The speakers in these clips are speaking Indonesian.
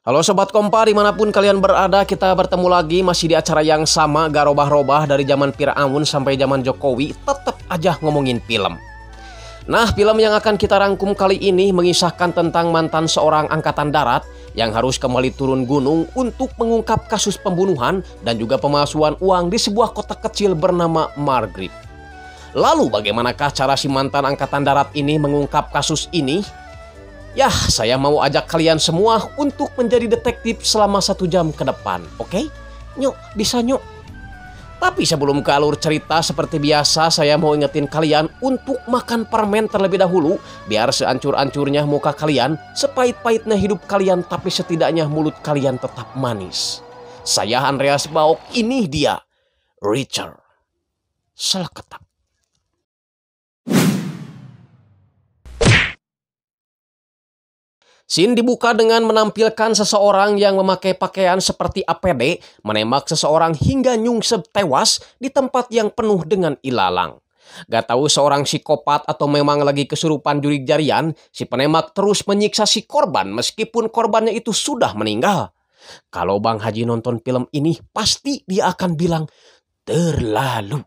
Halo Sobat Kompa, dimanapun kalian berada, kita bertemu lagi masih di acara yang sama, gak robah-robah dari zaman Firaun sampai zaman Jokowi, tetap aja ngomongin film. Nah, film yang akan kita rangkum kali ini mengisahkan tentang mantan seorang angkatan darat yang harus kembali turun gunung untuk mengungkap kasus pembunuhan dan juga pemalsuan uang di sebuah kota kecil bernama Margrave. Lalu bagaimanakah cara si mantan angkatan darat ini mengungkap kasus ini? Yah, saya mau ajak kalian semua untuk menjadi detektif selama 1 jam ke depan, oke? Nyuk, bisa nyuk. Tapi sebelum ke alur cerita seperti biasa, saya mau ingetin kalian untuk makan permen terlebih dahulu, biar seancur-ancurnya muka kalian, sepahit-pahitnya hidup kalian, tapi setidaknya mulut kalian tetap manis. Saya Andreas Baok, ini dia, Richard Selketak. Scene dibuka dengan menampilkan seseorang yang memakai pakaian seperti APD menembak seseorang hingga nyungsep tewas di tempat yang penuh dengan ilalang. Gak tahu seorang psikopat atau memang lagi kesurupan jurig jarian, si penembak terus menyiksa si korban meskipun korbannya itu sudah meninggal. Kalau Bang Haji nonton film ini, pasti dia akan bilang, terlalu.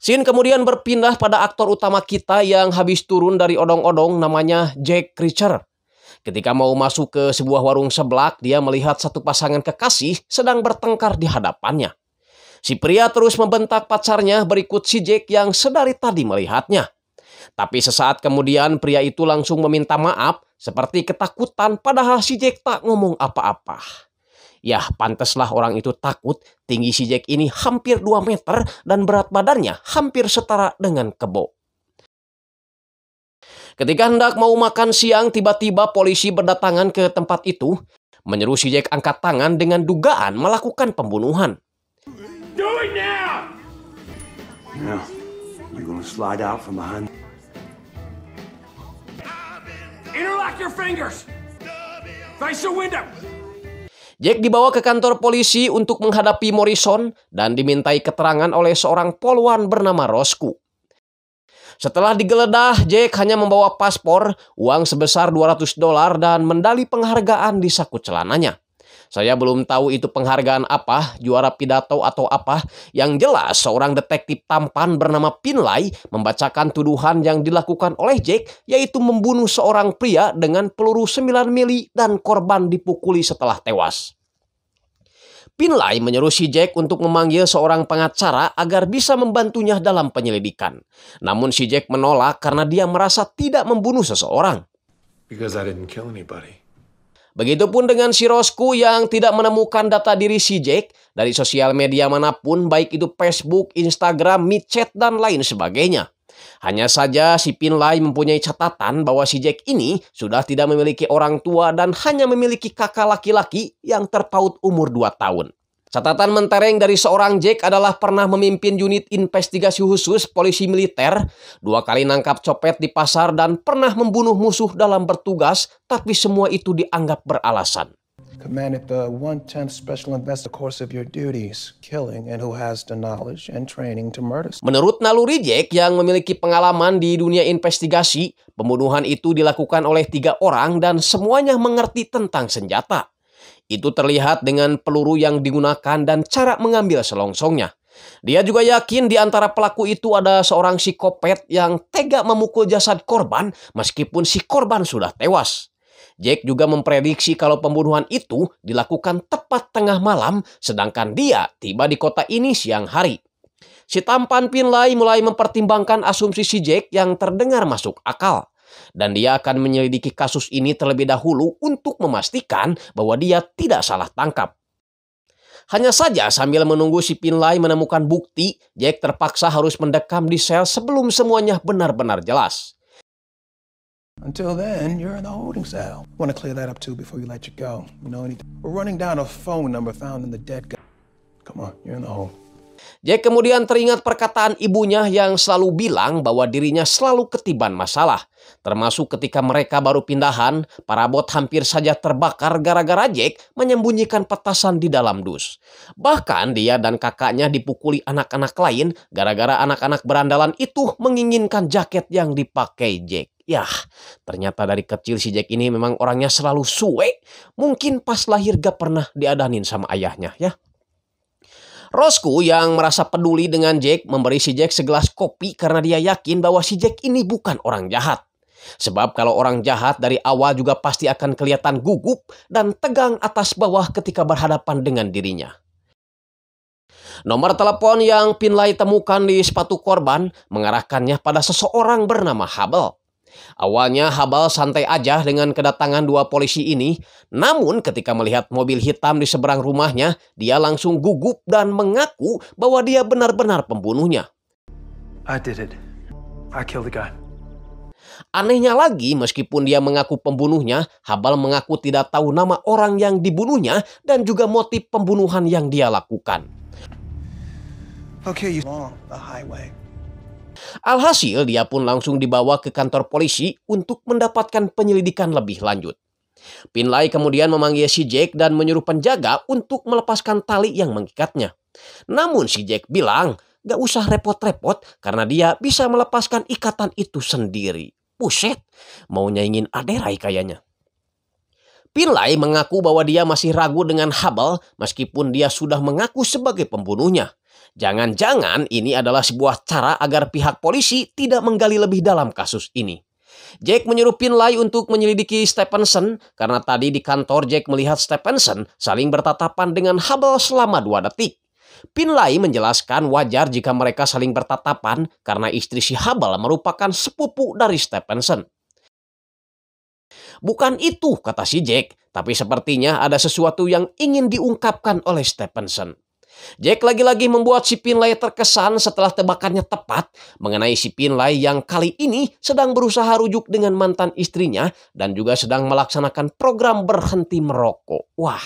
Scene kemudian berpindah pada aktor utama kita yang habis turun dari odong-odong, namanya Jack Reacher. Ketika mau masuk ke sebuah warung seblak, dia melihat satu pasangan kekasih sedang bertengkar di hadapannya. Si pria terus membentak pacarnya berikut si Jack yang sedari tadi melihatnya. Tapi sesaat kemudian pria itu langsung meminta maaf seperti ketakutan, padahal si Jack tak ngomong apa-apa. Yah, pantaslah orang itu takut, tinggi si Jack ini hampir 2 meter dan berat badannya hampir setara dengan kebo. Ketika hendak mau makan siang, tiba-tiba polisi berdatangan ke tempat itu, menyeru si Jack angkat tangan dengan dugaan melakukan pembunuhan. Do it now! Now, you're gonna slide out from behind. Interlock your fingers! Face the window! Jack dibawa ke kantor polisi untuk menghadapi Morrison dan dimintai keterangan oleh seorang polwan bernama Roscoe. Setelah digeledah, Jack hanya membawa paspor, uang sebesar $200 dan medali penghargaan di saku celananya. Saya belum tahu itu penghargaan apa, juara pidato atau apa. Yang jelas seorang detektif tampan bernama Finlay membacakan tuduhan yang dilakukan oleh Jack, yaitu membunuh seorang pria dengan peluru 9 mili dan korban dipukuli setelah tewas. Finlay menyuruh si Jack untuk memanggil seorang pengacara agar bisa membantunya dalam penyelidikan. Namun si Jack menolak karena dia merasa tidak membunuh seseorang. Because I didn't kill anybody. Begitupun dengan si Roscoe yang tidak menemukan data diri si Jack dari sosial media manapun, baik itu Facebook, Instagram, MiChat, dan lain sebagainya. Hanya saja si Finlay mempunyai catatan bahwa si Jack ini sudah tidak memiliki orang tua dan hanya memiliki kakak laki-laki yang terpaut umur 2 tahun. Catatan mentereng dari seorang Jack adalah pernah memimpin unit investigasi khusus polisi militer, 2 kali nangkap copet di pasar, dan pernah membunuh musuh dalam bertugas, tapi semua itu dianggap beralasan. Commanded the 110th Special Investigator course of your duties, killing and who has the knowledge and training to murder. Menurut naluri Jack yang memiliki pengalaman di dunia investigasi, pembunuhan itu dilakukan oleh 3 orang dan semuanya mengerti tentang senjata. Itu terlihat dengan peluru yang digunakan dan cara mengambil selongsongnya. Dia juga yakin di antara pelaku itu ada seorang psikopat yang tega memukul jasad korban meskipun si korban sudah tewas. Jack juga memprediksi kalau pembunuhan itu dilakukan tepat tengah malam, sedangkan dia tiba di kota ini siang hari. Si tampan Finlay mulai mempertimbangkan asumsi si Jack yang terdengar masuk akal. Dan dia akan menyelidiki kasus ini terlebih dahulu untuk memastikan bahwa dia tidak salah tangkap. Hanya saja sambil menunggu si Finlay menemukan bukti, Jack terpaksa harus mendekam di sel sebelum semuanya benar-benar jelas. Until then, you're in the holding cell. Want to clear that up too before you let you go. You know anything? We're running down a phone number found in the dead guy. Come on, you're in the hole. Jack kemudian teringat perkataan ibunya yang selalu bilang bahwa dirinya selalu ketiban masalah. Termasuk ketika mereka baru pindahan, parabot hampir saja terbakar gara-gara Jack menyembunyikan petasan di dalam dus. Bahkan dia dan kakaknya dipukuli anak-anak lain gara-gara anak-anak berandalan itu menginginkan jaket yang dipakai Jack. Yah, ternyata dari kecil si Jack ini memang orangnya selalu suwe. Mungkin pas lahir gak pernah diadanin sama ayahnya ya. Roscoe yang merasa peduli dengan Jack memberi si Jack segelas kopi karena dia yakin bahwa si Jack ini bukan orang jahat. Sebab kalau orang jahat dari awal juga pasti akan kelihatan gugup dan tegang atas bawah ketika berhadapan dengan dirinya. Nomor telepon yang Finlay temukan di sepatu korban mengarahkannya pada seseorang bernama Hubble. Awalnya Hubble santai aja dengan kedatangan dua polisi ini, namun ketika melihat mobil hitam di seberang rumahnya, dia langsung gugup dan mengaku bahwa dia benar-benar pembunuhnya. I did it. I killed the guy. Anehnya lagi, meskipun dia mengaku pembunuhnya, Hubble mengaku tidak tahu nama orang yang dibunuhnya dan juga motif pembunuhan yang dia lakukan. Okay, you along the highway. Alhasil, dia pun langsung dibawa ke kantor polisi untuk mendapatkan penyelidikan lebih lanjut. Finlay kemudian memanggil si Jack dan menyuruh penjaga untuk melepaskan tali yang mengikatnya. Namun si Jack bilang, gak usah repot-repot karena dia bisa melepaskan ikatan itu sendiri. Buset, mau nyaingin aderai kayaknya. Finlay mengaku bahwa dia masih ragu dengan Hubble meskipun dia sudah mengaku sebagai pembunuhnya. Jangan-jangan ini adalah sebuah cara agar pihak polisi tidak menggali lebih dalam kasus ini. Jack menyuruh Finlay untuk menyelidiki Stephenson karena tadi di kantor Jack melihat Stephenson saling bertatapan dengan Hubble selama 2 detik. Finlay menjelaskan wajar jika mereka saling bertatapan karena istri si Hubble merupakan sepupu dari Stephenson. Bukan itu, kata si Jack, tapi sepertinya ada sesuatu yang ingin diungkapkan oleh Stephenson. Jack lagi-lagi membuat si Finlay terkesan setelah tebakannya tepat mengenai si Finlay yang kali ini sedang berusaha rujuk dengan mantan istrinya dan juga sedang melaksanakan program berhenti merokok. Wah,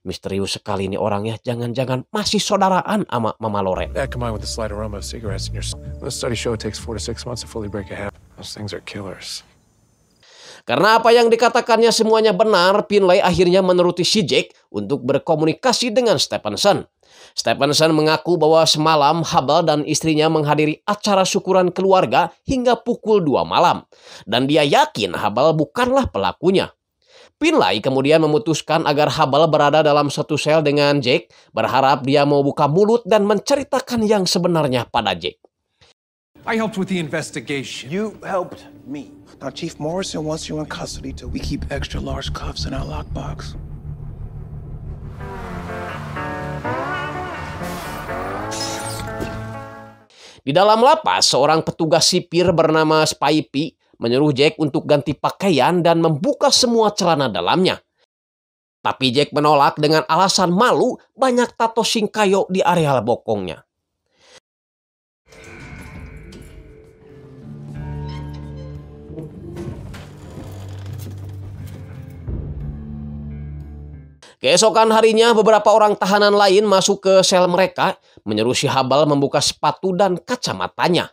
misterius sekali ini orangnya. Jangan-jangan masih saudaraan sama Mama Loren. That combined with the slight aroma of cigarettes in your... The study show it takes 4 to 6 months to fully break a habit. Those things are killers. Karena apa yang dikatakannya semuanya benar, Finlay akhirnya menuruti si Jack untuk berkomunikasi dengan Stephenson. Stephenson mengaku bahwa semalam Hubble dan istrinya menghadiri acara syukuran keluarga hingga pukul 2 malam. Dan dia yakin Hubble bukanlah pelakunya. Finlay kemudian memutuskan agar Hubble berada dalam satu sel dengan Jack, berharap dia mau buka mulut dan menceritakan yang sebenarnya pada Jack. I helped with the investigation. You helped me. Now, Chief Morrison wants you in custody till we keep extra large cuffs in our lockbox. Di dalam lapas, seorang petugas sipir bernama Spipey menyuruh Jack untuk ganti pakaian dan membuka semua celana dalamnya. Tapi Jack menolak dengan alasan malu banyak tato singkayo di areal bokongnya. Keesokan harinya, beberapa orang tahanan lain masuk ke sel mereka, menyuruh si Hubble membuka sepatu dan kacamatanya.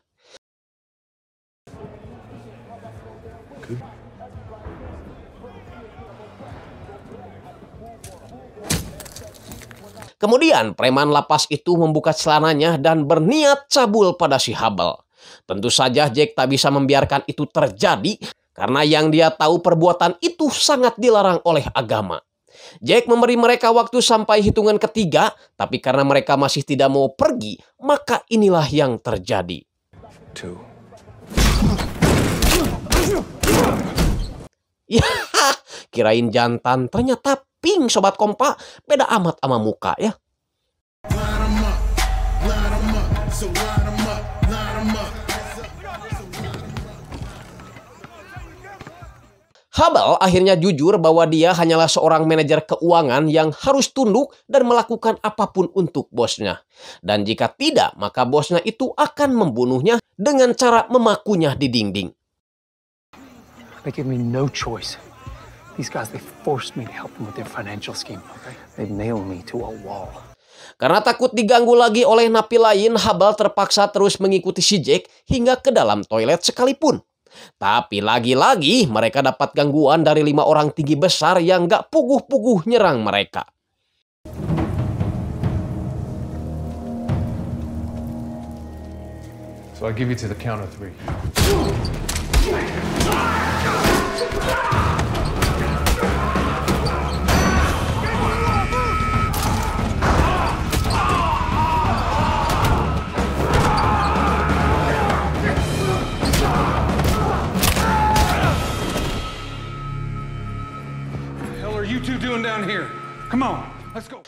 Kemudian preman lapas itu membuka celananya dan berniat cabul pada si Hubble. Tentu saja Jack tak bisa membiarkan itu terjadi karena yang dia tahu perbuatan itu sangat dilarang oleh agama. Jack memberi mereka waktu sampai hitungan ketiga, tapi karena mereka masih tidak mau pergi, maka inilah yang terjadi. 2. Ya, kirain jantan, ternyata pink sobat kompa, beda amat sama muka ya. Hubble akhirnya jujur bahwa dia hanyalah seorang manajer keuangan yang harus tunduk dan melakukan apapun untuk bosnya. Dan jika tidak, maka bosnya itu akan membunuhnya dengan cara memakunya di dinding. They gave me no choice. These guys, they forced me to help them with their financial scheme. They nailed me to a wall. Karena takut diganggu lagi oleh napi lain, Hubble terpaksa terus mengikuti si Jack hingga ke dalam toilet sekalipun. Tapi lagi-lagi mereka dapat gangguan dari 5 orang tinggi besar yang gak puguh-puguh nyerang mereka. So I give you to the count of 3.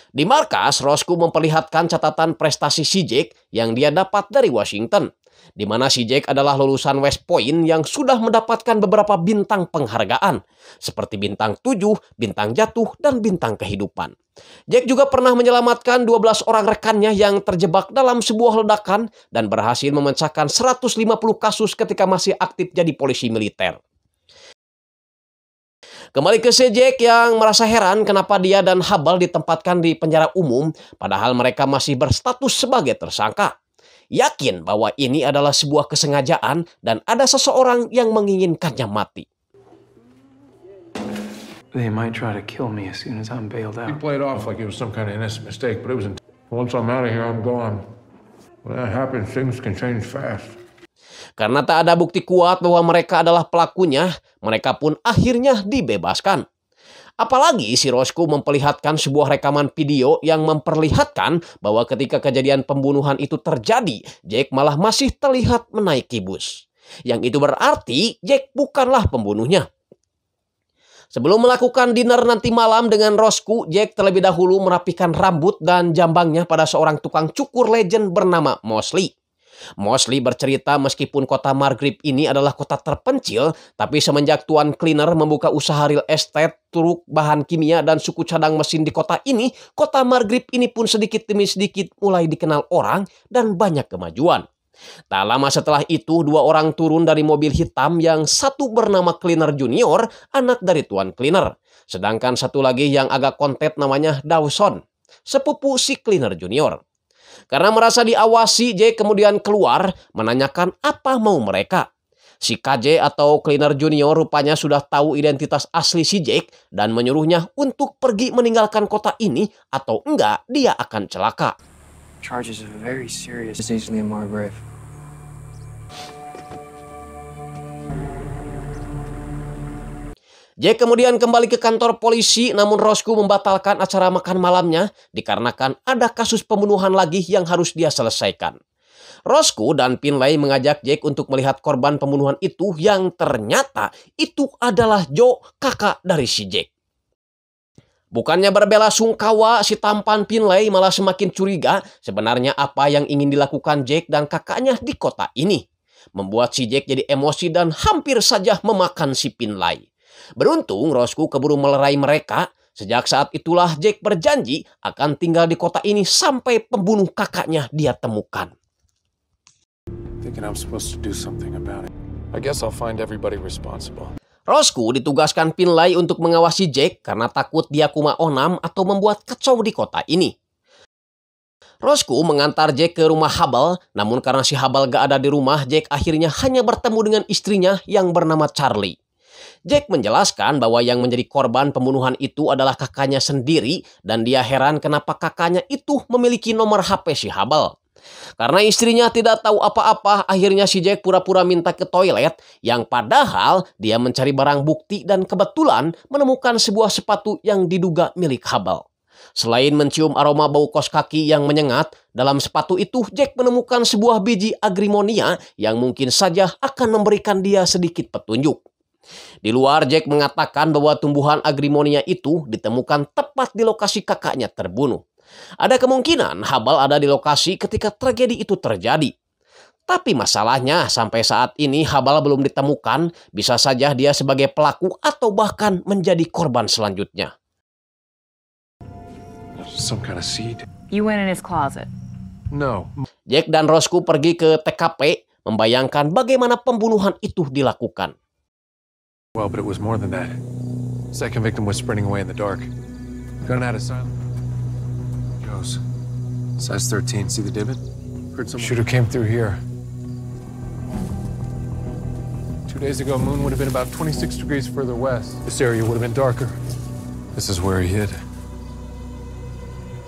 Di markas, Roscoe memperlihatkan catatan prestasi si Jack yang dia dapat dari Washington, di mana si Jack adalah lulusan West Point yang sudah mendapatkan beberapa bintang penghargaan, seperti bintang 7, bintang jatuh, dan bintang kehidupan. Jack juga pernah menyelamatkan 12 orang rekannya yang terjebak dalam sebuah ledakan dan berhasil memecahkan 150 kasus ketika masih aktif jadi polisi militer. Kembali ke si Jack yang merasa heran kenapa dia dan Hubble ditempatkan di penjara umum padahal mereka masih berstatus sebagai tersangka. Yakin bahwa ini adalah sebuah kesengajaan dan ada seseorang yang menginginkannya mati. They might try to kill me as soon as I'm bailed He out. played off like it was some kind of innocent mistake, but it was. Once I'm out of here, I'm gone. When that happens, things can change fast. Karena tak ada bukti kuat bahwa mereka adalah pelakunya, mereka pun akhirnya dibebaskan. Apalagi si Roscoe memperlihatkan sebuah rekaman video yang memperlihatkan bahwa ketika kejadian pembunuhan itu terjadi, Jack malah masih terlihat menaiki bus. Yang itu berarti Jack bukanlah pembunuhnya. Sebelum melakukan dinner nanti malam dengan Roscoe, Jack terlebih dahulu merapikan rambut dan jambangnya pada seorang tukang cukur legend bernama Mosley. Mosley bercerita meskipun kota Margrave ini adalah kota terpencil, tapi semenjak Tuan Cleaner membuka usaha real estate, truk, bahan kimia, dan suku cadang mesin di kota ini, kota Margrave ini pun sedikit demi sedikit mulai dikenal orang dan banyak kemajuan. Tak lama setelah itu, 2 orang turun dari mobil hitam yang satu bernama Cleaner Junior, anak dari Tuan Cleaner. Sedangkan satu lagi yang agak kontet namanya Dawson, sepupu si Cleaner Junior. Karena merasa diawasi, Jack kemudian keluar menanyakan apa mau mereka. Si KJ atau Cleaner Junior rupanya sudah tahu identitas asli si Jack dan menyuruhnya untuk pergi meninggalkan kota ini atau enggak dia akan celaka. Charges are very serious. It's easily in Margrave. Jack kemudian kembali ke kantor polisi, namun Roscoe membatalkan acara makan malamnya dikarenakan ada kasus pembunuhan lagi yang harus dia selesaikan. Roscoe dan Finlay mengajak Jack untuk melihat korban pembunuhan itu yang ternyata itu adalah Joe, kakak dari si Jack. Bukannya berbela sungkawa, si tampan Finlay malah semakin curiga sebenarnya apa yang ingin dilakukan Jack dan kakaknya di kota ini. Membuat si Jack jadi emosi dan hampir saja memakan si Finlay. Beruntung Roscoe keburu melerai mereka. Sejak saat itulah Jack berjanji akan tinggal di kota ini sampai pembunuh kakaknya dia temukan. Thinking I'm supposed to do something about it. I guess I'll find everybody responsible. Roscoe ditugaskan Finlay untuk mengawasi Jack karena takut dia kuma onam atau membuat kacau di kota ini. Roscoe mengantar Jack ke rumah Hubble, namun karena si Hubble gak ada di rumah, Jack akhirnya hanya bertemu dengan istrinya yang bernama Charlie. Jack menjelaskan bahwa yang menjadi korban pembunuhan itu adalah kakaknya sendiri dan dia heran kenapa kakaknya itu memiliki nomor HP si Hubble. Karena istrinya tidak tahu apa-apa, akhirnya si Jack pura-pura minta ke toilet yang padahal dia mencari barang bukti dan kebetulan menemukan sebuah sepatu yang diduga milik Hubble. Selain mencium aroma bau kos kaki yang menyengat, dalam sepatu itu Jack menemukan sebuah biji agrimonia yang mungkin saja akan memberikan dia sedikit petunjuk. Di luar, Jack mengatakan bahwa tumbuhan agrimonia itu ditemukan tepat di lokasi kakaknya terbunuh. Ada kemungkinan Hubble ada di lokasi ketika tragedi itu terjadi. Tapi masalahnya sampai saat ini Hubble belum ditemukan, bisa saja dia sebagai pelaku atau bahkan menjadi korban selanjutnya. Some kind of seed? You went in his closet. No. Jack dan Roscoe pergi ke TKP membayangkan bagaimana pembunuhan itu dilakukan. Well, but it was more than that. Second victim was sprinting away in the dark. Gun out of silence. Goes. Size 13. See the divot? Shooter came through here. 2 days ago, moon would have been about 26 degrees further west. This area would have been darker. This is where he hid.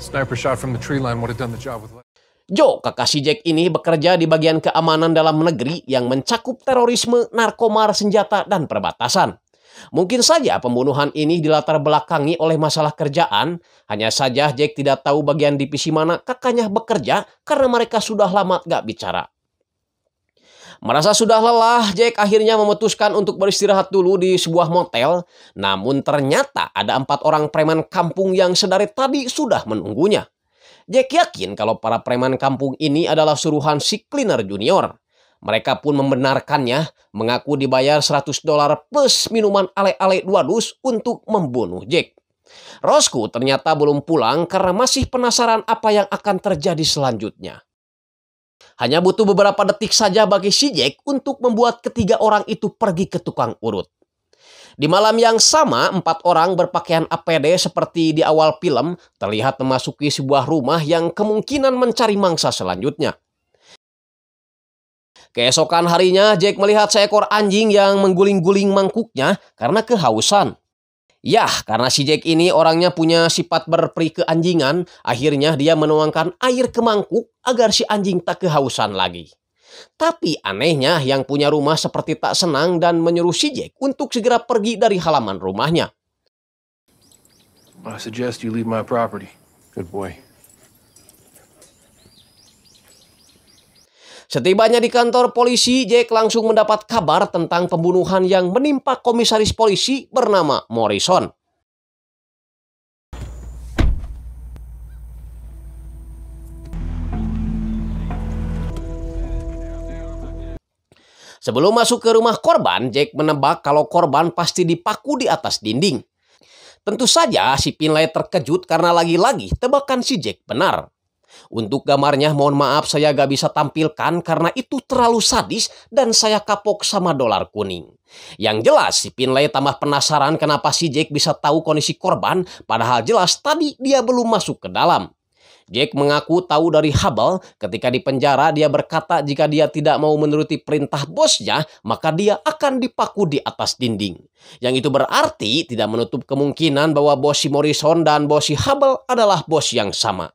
Sniper shot from the tree line would have done the job with. Joe, kekasih Jack ini bekerja di bagian keamanan dalam negeri yang mencakup terorisme, narkomar, senjata, dan perbatasan. Mungkin saja pembunuhan ini dilatar belakangi oleh masalah kerjaan, hanya saja Jack tidak tahu bagian divisi mana kakaknya bekerja karena mereka sudah lama gak bicara. Merasa sudah lelah, Jack akhirnya memutuskan untuk beristirahat dulu di sebuah motel, namun ternyata ada 4 orang preman kampung yang sedari tadi sudah menunggunya. Jack yakin kalau para preman kampung ini adalah suruhan si Cleaner Junior. Mereka pun membenarkannya, mengaku dibayar $100 plus minuman ale-ale 2 dus untuk membunuh Jack. Roscoe ternyata belum pulang karena masih penasaran apa yang akan terjadi selanjutnya. Hanya butuh beberapa detik saja bagi si Jack untuk membuat ketiga orang itu pergi ke tukang urut. Di malam yang sama, 4 orang berpakaian APD seperti di awal film terlihat memasuki sebuah rumah yang kemungkinan mencari mangsa selanjutnya. Keesokan harinya, Jack melihat seekor anjing yang mengguling-guling mangkuknya karena kehausan. Yah, karena si Jack ini orangnya punya sifat berperi keanjingan, akhirnya dia menuangkan air ke mangkuk agar si anjing tak kehausan lagi. Tapi anehnya yang punya rumah seperti tak senang dan menyuruh si Jack untuk segera pergi dari halaman rumahnya. I suggest you leave my property. Good boy. Setibanya di kantor polisi, Jack langsung mendapat kabar tentang pembunuhan yang menimpa komisaris polisi bernama Morrison. Sebelum masuk ke rumah korban, Jack menebak kalau korban pasti dipaku di atas dinding. Tentu saja si Finlay terkejut karena lagi-lagi tebakan si Jack benar. Untuk gambarnya mohon maaf saya gak bisa tampilkan karena itu terlalu sadis dan saya kapok sama dolar kuning. Yang jelas si Finlay tambah penasaran kenapa si Jack bisa tahu kondisi korban padahal jelas tadi dia belum masuk ke dalam. Jack mengaku tahu dari Hubble ketika di penjara dia berkata jika dia tidak mau menuruti perintah bosnya maka dia akan dipaku di atas dinding. Yang itu berarti tidak menutup kemungkinan bahwa bos si Morrison dan bos si Hubble adalah bos yang sama.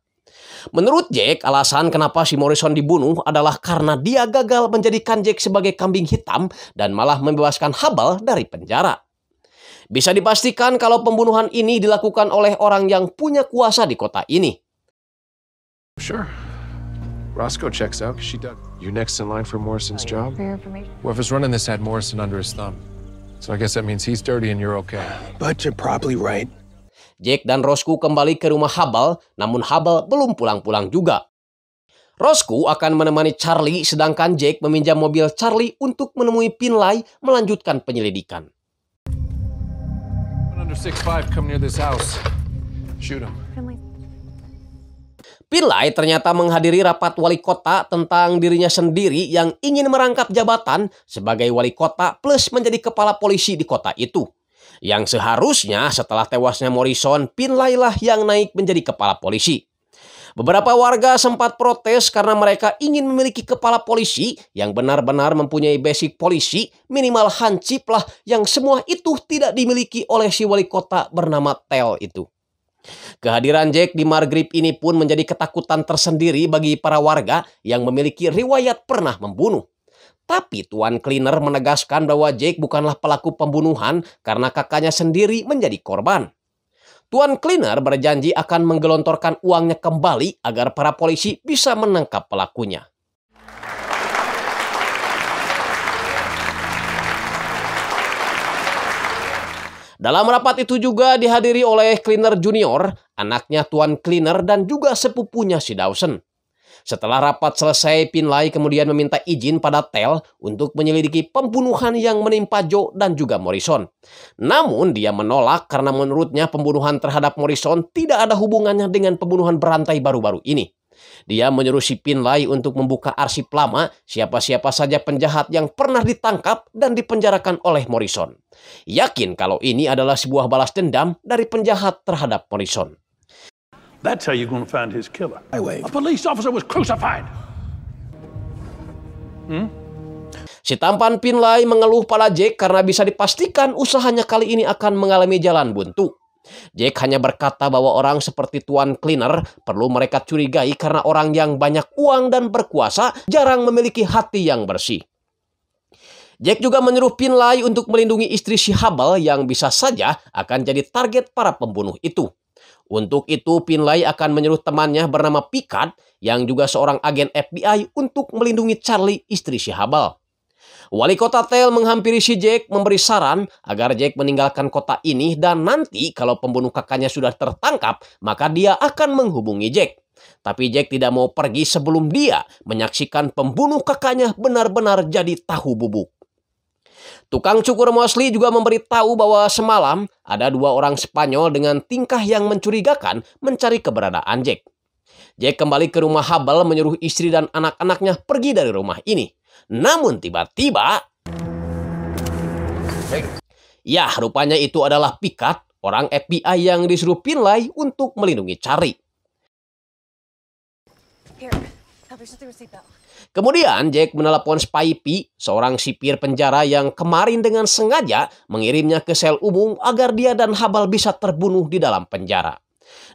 Menurut Jack, alasan kenapa si Morrison dibunuh adalah karena dia gagal menjadikan Jack sebagai kambing hitam dan malah membebaskan Hubble dari penjara. Bisa dipastikan kalau pembunuhan ini dilakukan oleh orang yang punya kuasa di kota ini. Sure. Roscoe checks out because she dug. You next in line for Morrison's job? For your information. Whoever's running this had Morrison under his thumb. So I guess that means he's dirty and you're okay. But you're probably right. Jack dan Roscoe kembali ke rumah Hubble, namun Hubble belum pulang-pulang juga. Roscoe akan menemani Charlie, sedangkan Jack meminjam mobil Charlie untuk menemui Finlay melanjutkan penyelidikan. Under 6'5", come near this house. Shoot him. Finlay ternyata menghadiri rapat wali kota tentang dirinya sendiri yang ingin merangkap jabatan sebagai wali kota plus menjadi kepala polisi di kota itu. Yang seharusnya setelah tewasnya Morrison, Finlay lah yang naik menjadi kepala polisi. Beberapa warga sempat protes karena mereka ingin memiliki kepala polisi yang benar-benar mempunyai basic polisi, minimal hansip lah yang semua itu tidak dimiliki oleh si wali kota bernama Tel itu. Kehadiran Jack di Margrave ini pun menjadi ketakutan tersendiri bagi para warga yang memiliki riwayat pernah membunuh. Tapi Tuan Cleaner menegaskan bahwa Jack bukanlah pelaku pembunuhan karena kakaknya sendiri menjadi korban. Tuan Cleaner berjanji akan menggelontorkan uangnya kembali agar para polisi bisa menangkap pelakunya. Dalam rapat itu juga dihadiri oleh Cleaner Junior, anaknya Tuan Cleaner dan juga sepupunya si Dawson. Setelah rapat selesai, Finlay kemudian meminta izin pada Tel untuk menyelidiki pembunuhan yang menimpa Joe dan juga Morrison. Namun dia menolak karena menurutnya pembunuhan terhadap Morrison tidak ada hubungannya dengan pembunuhan berantai baru-baru ini. Dia menyuruh si Finlay untuk membuka arsip lama siapa-siapa saja penjahat yang pernah ditangkap dan dipenjarakan oleh Morrison. Yakin kalau ini adalah sebuah balas dendam dari penjahat terhadap Morrison. That's how you're going to find his killer. Wait. A police officer was crucified. Si tampan Finlay mengeluh pada Jack karena bisa dipastikan usahanya kali ini akan mengalami jalan buntu. Jack hanya berkata bahwa orang seperti Tuan Cleaner perlu mereka curigai karena orang yang banyak uang dan berkuasa jarang memiliki hati yang bersih. Jack juga menyuruh Finlay untuk melindungi istri si Hubble yang bisa saja akan jadi target para pembunuh itu. Untuk itu, Finlay akan menyuruh temannya bernama Picard yang juga seorang agen FBI untuk melindungi Charlie, istri si Hubble. Wali kota Tel menghampiri si Jack memberi saran agar Jack meninggalkan kota ini dan nanti kalau pembunuh kakaknya sudah tertangkap, maka dia akan menghubungi Jack. Tapi Jack tidak mau pergi sebelum dia menyaksikan pembunuh kakaknya benar-benar jadi tahu bubuk. Tukang cukur Mosley juga memberitahu bahwa semalam ada 2 orang Spanyol dengan tingkah yang mencurigakan mencari keberadaan Jack. Jack kembali ke rumah Hubble menyuruh istri dan anak-anaknya pergi dari rumah ini. Namun tiba-tiba, ya rupanya itu adalah Picard, orang FBI yang disuruh Finlay untuk melindungi Charlie. Kemudian Jack menelepon Spy P, seorang sipir penjara yang kemarin dengan sengaja mengirimnya ke sel umum agar dia dan Hubble bisa terbunuh di dalam penjara.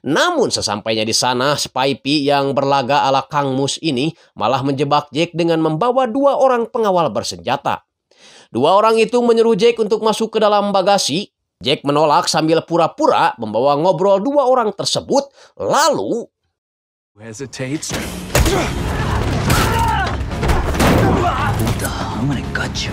Namun sesampainya di sana, Spy P yang berlaga ala Kang Mus ini malah menjebak Jack dengan membawa 2 orang pengawal bersenjata. 2 orang itu menyuruh Jack untuk masuk ke dalam bagasi. Jack menolak sambil pura-pura membawa ngobrol 2 orang tersebut, lalu Hesitates. I'm gonna gut you.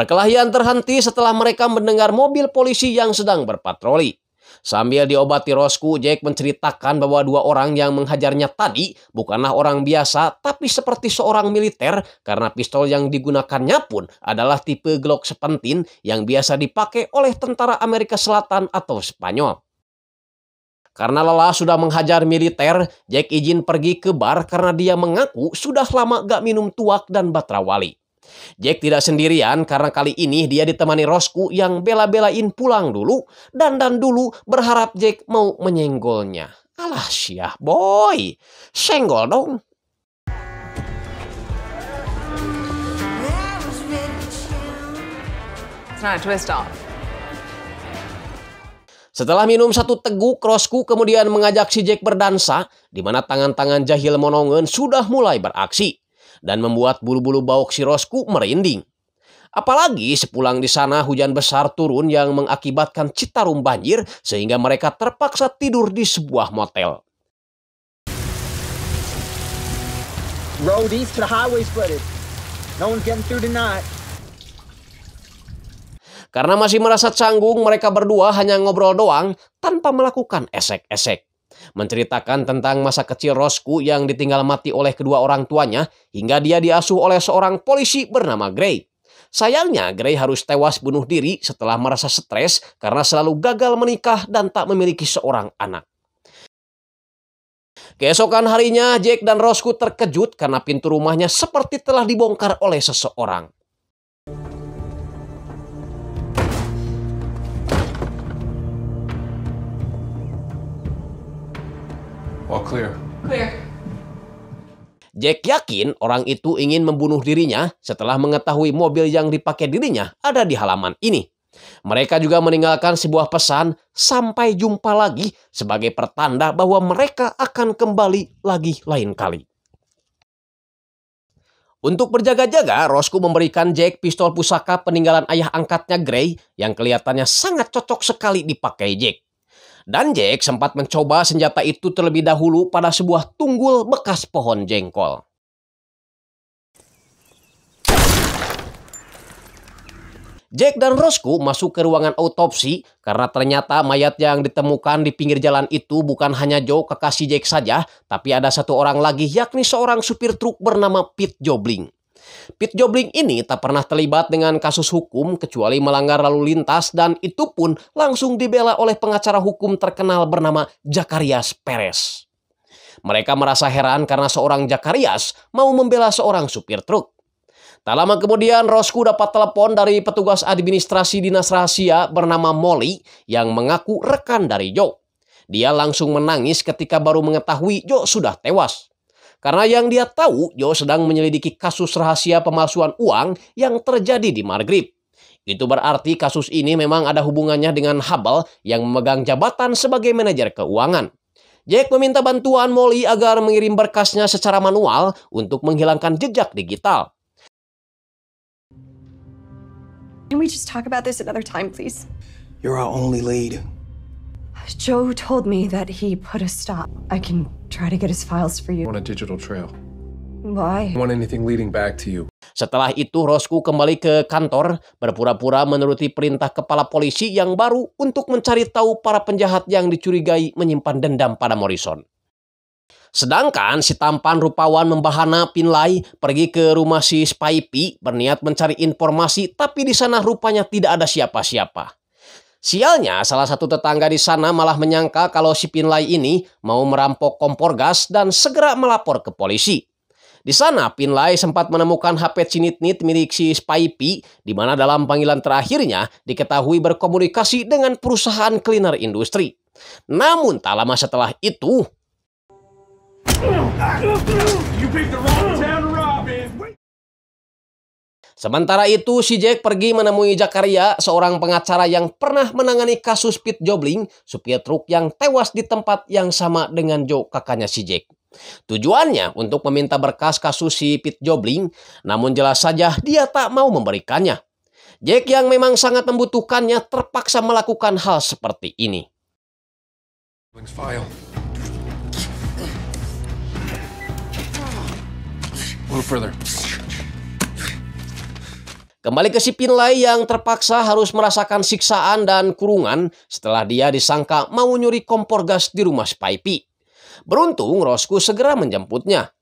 perkelahian terhenti setelah mereka mendengar mobil polisi yang sedang berpatroli. Sambil diobati Roscoe, Jack menceritakan bahwa 2 orang yang menghajarnya tadi bukanlah orang biasa, tapi seperti seorang militer karena pistol yang digunakannya pun adalah tipe Glock 17 yang biasa dipakai oleh tentara Amerika Selatan atau Spanyol. Karena lelah sudah menghajar militer, Jack izin pergi ke bar karena dia mengaku sudah lama gak minum tuak dan batrawali. Jack tidak sendirian karena kali ini dia ditemani Roscoe yang bela-belain pulang dulu dan dulu berharap Jack mau menyenggolnya. Alah syah boy, senggol dong. It's not a twist off. Setelah minum 1 teguk, Roscoe kemudian mengajak si Jack berdansa di mana tangan-tangan jahil monongen sudah mulai beraksi dan membuat bulu-bulu bauk si Roscoe merinding. Apalagi sepulang di sana hujan besar turun yang mengakibatkan Citarum banjir sehingga mereka terpaksa tidur di sebuah motel. Road east to the highway flooded. No one's getting through tonight. Karena masih merasa canggung, mereka berdua hanya ngobrol doang tanpa melakukan esek-esek. Menceritakan tentang masa kecil Roscoe yang ditinggal mati oleh kedua orang tuanya hingga dia diasuh oleh seorang polisi bernama Gray. Sayangnya Gray harus tewas bunuh diri setelah merasa stres karena selalu gagal menikah dan tak memiliki seorang anak. Keesokan harinya Jack dan Roscoe terkejut karena pintu rumahnya seperti telah dibongkar oleh seseorang. All clear. Clear. Jack yakin orang itu ingin membunuh dirinya setelah mengetahui mobil yang dipakai dirinya ada di halaman ini. Mereka juga meninggalkan sebuah pesan sampai jumpa lagi sebagai pertanda bahwa mereka akan kembali lagi lain kali. Untuk berjaga-jaga, Roscoe memberikan Jack pistol pusaka peninggalan ayah angkatnya Gray yang kelihatannya sangat cocok sekali dipakai Jack. Dan Jack sempat mencoba senjata itu terlebih dahulu pada sebuah tunggul bekas pohon jengkol. Jack dan Roscoe masuk ke ruangan autopsi karena ternyata mayat yang ditemukan di pinggir jalan itu bukan hanya Joe kekasih Jack saja, tapi ada 1 orang lagi yakni seorang supir truk bernama Pete Jobling. Pete Jobling ini tak pernah terlibat dengan kasus hukum kecuali melanggar lalu lintas dan itu pun langsung dibela oleh pengacara hukum terkenal bernama Zacharias Perez. Mereka merasa heran karena seorang Zacharias mau membela seorang supir truk. Tak lama kemudian, Roscoe dapat telepon dari petugas administrasi dinas rahasia bernama Molly yang mengaku rekan dari Joe. Dia langsung menangis ketika baru mengetahui Joe sudah tewas. Karena yang dia tahu, Joe sedang menyelidiki kasus rahasia pemalsuan uang yang terjadi di Margrave. Itu berarti kasus ini memang ada hubungannya dengan Hubble yang memegang jabatan sebagai manajer keuangan. Jack meminta bantuan Molly agar mengirim berkasnya secara manual untuk menghilangkan jejak digital. Can we just talk about this another time, please? You're our only lead. Joe told me that he put a stop. I can try to get his files for I you. want a digital trail. Why? I want anything leading back to you. Setelah itu, Roscoe kembali ke kantor, berpura-pura menuruti perintah kepala polisi yang baru untuk mencari tahu para penjahat yang dicurigai menyimpan dendam pada Morrison. Sedangkan si tampan rupawan membahana Finlay pergi ke rumah si Spy berniat mencari informasi, tapi di sana rupanya tidak ada siapa-siapa. Sialnya, salah satu tetangga di sana malah menyangka kalau si Finlay ini mau merampok kompor gas dan segera melapor ke polisi. Di sana, Finlay sempat menemukan HP Cinit-Nit milik si Spy di mana dalam panggilan terakhirnya diketahui berkomunikasi dengan perusahaan cleaner industri. Namun tak lama setelah itu, You picked the wrong town to rob in. sementara itu, si Jack pergi menemui Zakaria, seorang pengacara yang pernah menangani kasus Pete Jobling, supir truk yang tewas di tempat yang sama dengan Joe, kakaknya si Jack. Tujuannya untuk meminta berkas kasus si Pete Jobling, namun jelas saja dia tak mau memberikannya. Jack yang memang sangat membutuhkannya terpaksa melakukan hal seperti ini. File. A little further. Kembali ke si Finlay yang terpaksa harus merasakan siksaan dan kurungan setelah dia disangka mau nyuri kompor gas di rumah Spy. Beruntung Roscoe segera menjemputnya.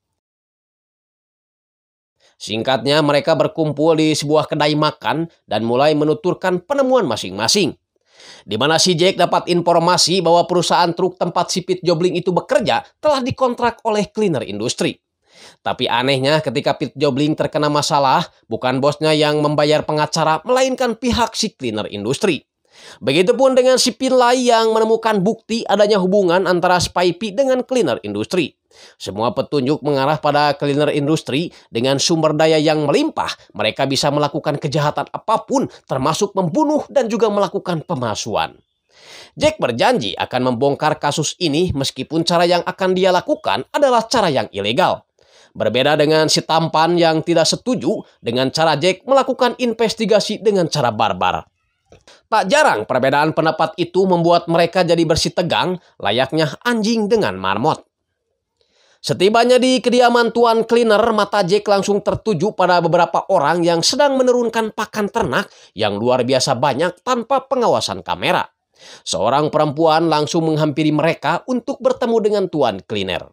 Singkatnya, mereka berkumpul di sebuah kedai makan dan mulai menuturkan penemuan masing-masing. Di mana si Jack dapat informasi bahwa perusahaan truk tempat si Pete Jobling itu bekerja telah dikontrak oleh cleaner industri. Tapi anehnya ketika Pete Jobling terkena masalah, bukan bosnya yang membayar pengacara, melainkan pihak si cleaner industri. Begitupun dengan si Finlay yang menemukan bukti adanya hubungan antara Spy dengan cleaner industri. Semua petunjuk mengarah pada cleaner industri. Dengan sumber daya yang melimpah, mereka bisa melakukan kejahatan apapun, termasuk membunuh dan juga melakukan pemalsuan. Jack berjanji akan membongkar kasus ini meskipun cara yang akan dia lakukan adalah cara yang ilegal. Berbeda dengan si tampan yang tidak setuju dengan cara Jack melakukan investigasi dengan cara barbar. Tak jarang perbedaan pendapat itu membuat mereka jadi bersih tegang, layaknya anjing dengan marmot. Setibanya di kediaman Tuan Cleaner, mata Jack langsung tertuju pada beberapa orang yang sedang menurunkan pakan ternak yang luar biasa banyak tanpa pengawasan kamera. Seorang perempuan langsung menghampiri mereka untuk bertemu dengan Tuan Cleaner.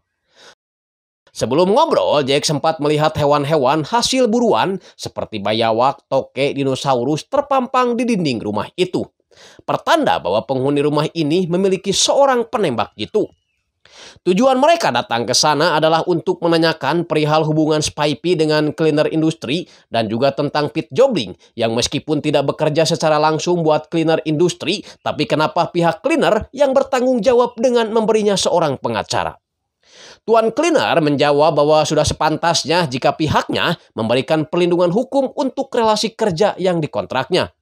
Sebelum ngobrol, Jack sempat melihat hewan-hewan hasil buruan seperti bayawak, toke, dinosaurus terpampang di dinding rumah itu. Pertanda bahwa penghuni rumah ini memiliki seorang penembak jitu. Tujuan mereka datang ke sana adalah untuk menanyakan perihal hubungan Spy dengan cleaner industri dan juga tentang Pete Jobling yang meskipun tidak bekerja secara langsung buat cleaner industri, tapi kenapa pihak cleaner yang bertanggung jawab dengan memberinya seorang pengacara. Tuan Cleaner menjawab bahwa sudah sepantasnya jika pihaknya memberikan perlindungan hukum untuk relasi kerja yang dikontraknya.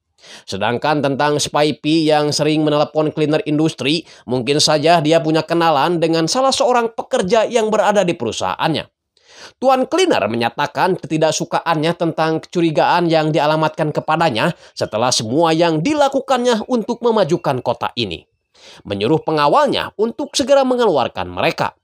Sedangkan tentang Spy yang sering menelepon cleaner industri, mungkin saja dia punya kenalan dengan salah seorang pekerja yang berada di perusahaannya. Tuan Cleaner menyatakan ketidaksukaannya tentang kecurigaan yang dialamatkan kepadanya setelah semua yang dilakukannya untuk memajukan kota ini. Menyuruh pengawalnya untuk segera mengeluarkan mereka.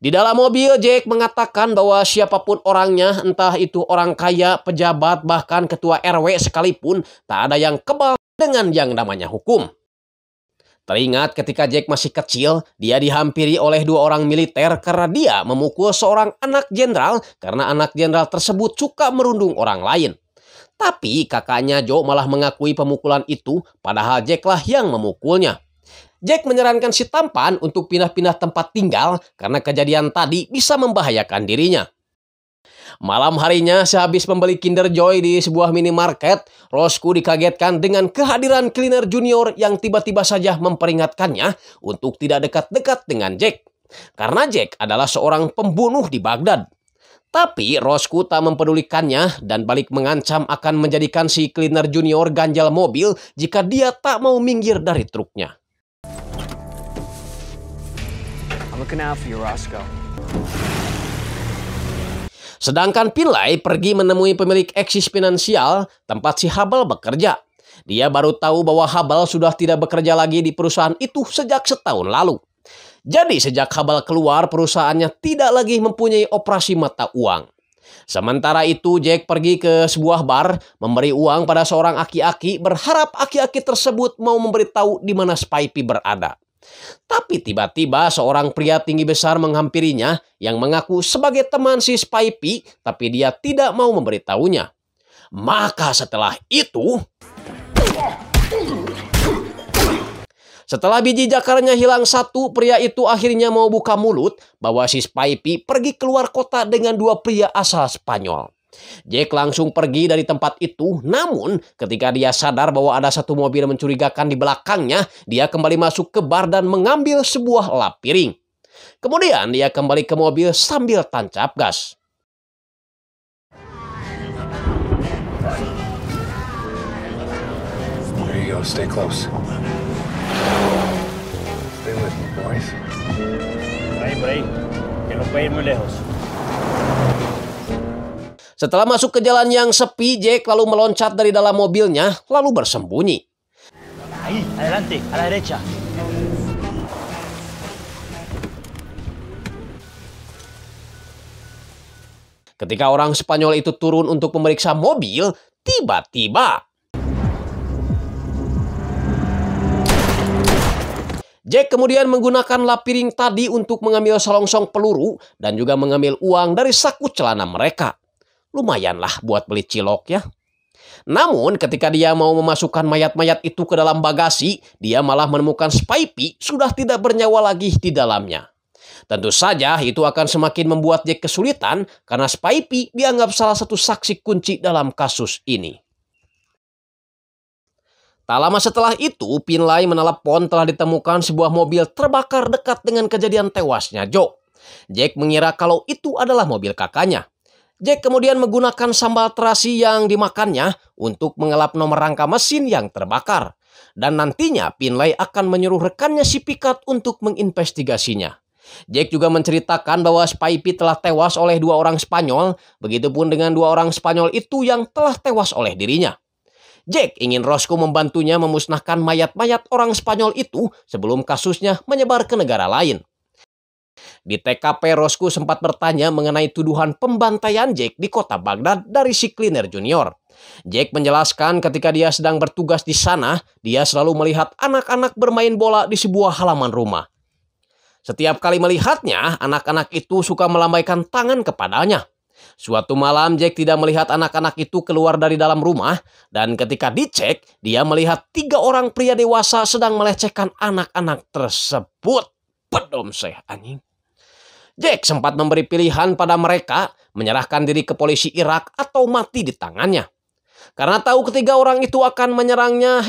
Di dalam mobil, Jack mengatakan bahwa siapapun orangnya, entah itu orang kaya, pejabat, bahkan ketua RW sekalipun, tak ada yang kebal dengan yang namanya hukum. Teringat ketika Jack masih kecil, dia dihampiri oleh 2 orang militer karena dia memukul seorang anak jenderal karena anak jenderal tersebut suka merundung orang lain. Tapi kakaknya Joe malah mengakui pemukulan itu, padahal Jack lah yang memukulnya. Jack menyarankan si tampan untuk pindah-pindah tempat tinggal karena kejadian tadi bisa membahayakan dirinya. Malam harinya, sehabis membeli Kinder Joy di sebuah minimarket, Roscoe dikagetkan dengan kehadiran cleaner junior yang tiba-tiba saja memperingatkannya untuk tidak dekat-dekat dengan Jack. Karena Jack adalah seorang pembunuh di Baghdad. Tapi Roscoe tak mempedulikannya dan balik mengancam akan menjadikan si cleaner junior ganjal mobil jika dia tak mau minggir dari truknya. I'm looking out for you, Roscoe. Sedangkan Finlay pergi menemui pemilik Axis Finansial tempat si Hubble bekerja. Dia baru tahu bahwa Hubble sudah tidak bekerja lagi di perusahaan itu sejak setahun lalu. Jadi sejak Hubble keluar, perusahaannya tidak lagi mempunyai operasi mata uang. Sementara itu Jack pergi ke sebuah bar, memberi uang pada seorang aki-aki, berharap aki-aki tersebut mau memberitahu di mana Spipey berada. Tapi tiba-tiba seorang pria tinggi besar menghampirinya yang mengaku sebagai teman si Spipey, tapi dia tidak mau memberitahunya. Maka setelah itu, setelah biji jakarnya hilang satu, pria itu akhirnya mau buka mulut bahwa si Spipey pergi keluar kota dengan dua pria asal Spanyol. Jack langsung pergi dari tempat itu, namun ketika dia sadar bahwa ada satu mobil mencurigakan di belakangnya, dia kembali masuk ke bar dan mengambil sebuah lap piring. Kemudian dia kembali ke mobil sambil tancap gas. There you go, stay close. Stay with me, boys. Por ahí, que no puede ir muy lejos. Setelah masuk ke jalan yang sepi, Jack lalu meloncat dari dalam mobilnya, lalu bersembunyi. Ahí, adelante, a la derecha. Ketika orang Spanyol itu turun untuk memeriksa mobil, tiba-tiba Jack kemudian menggunakan lap piring tadi untuk mengambil selongsong peluru dan juga mengambil uang dari saku celana mereka. Lumayanlah buat beli cilok ya. Namun ketika dia mau memasukkan mayat-mayat itu ke dalam bagasi, dia malah menemukan Spipey sudah tidak bernyawa lagi di dalamnya. Tentu saja itu akan semakin membuat Jack kesulitan karena Spipey dianggap salah satu saksi kunci dalam kasus ini. Tak lama setelah itu, Finlay menelepon telah ditemukan sebuah mobil terbakar dekat dengan kejadian tewasnya Joe. Jack mengira kalau itu adalah mobil kakaknya. Jack kemudian menggunakan sambal terasi yang dimakannya untuk mengelap nomor rangka mesin yang terbakar. Dan nantinya Finlay akan menyuruh rekannya si Picard untuk menginvestigasinya. Jack juga menceritakan bahwa Spipey telah tewas oleh dua orang Spanyol, begitupun dengan dua orang Spanyol itu yang telah tewas oleh dirinya. Jack ingin Roscoe membantunya memusnahkan mayat-mayat orang Spanyol itu sebelum kasusnya menyebar ke negara lain. Di TKP, Roscoe sempat bertanya mengenai tuduhan pembantaian Jack di kota Baghdad dari si cleaner junior. Jack menjelaskan ketika dia sedang bertugas di sana, dia selalu melihat anak-anak bermain bola di sebuah halaman rumah. Setiap kali melihatnya, anak-anak itu suka melambaikan tangan kepadanya. Suatu malam Jack tidak melihat anak-anak itu keluar dari dalam rumah, dan ketika dicek, dia melihat 3 orang pria dewasa sedang melecehkan anak-anak tersebut. Pedomseh anjing. Jack sempat memberi pilihan pada mereka, menyerahkan diri ke polisi Irak atau mati di tangannya. Karena tahu ketiga orang itu akan menyerangnya,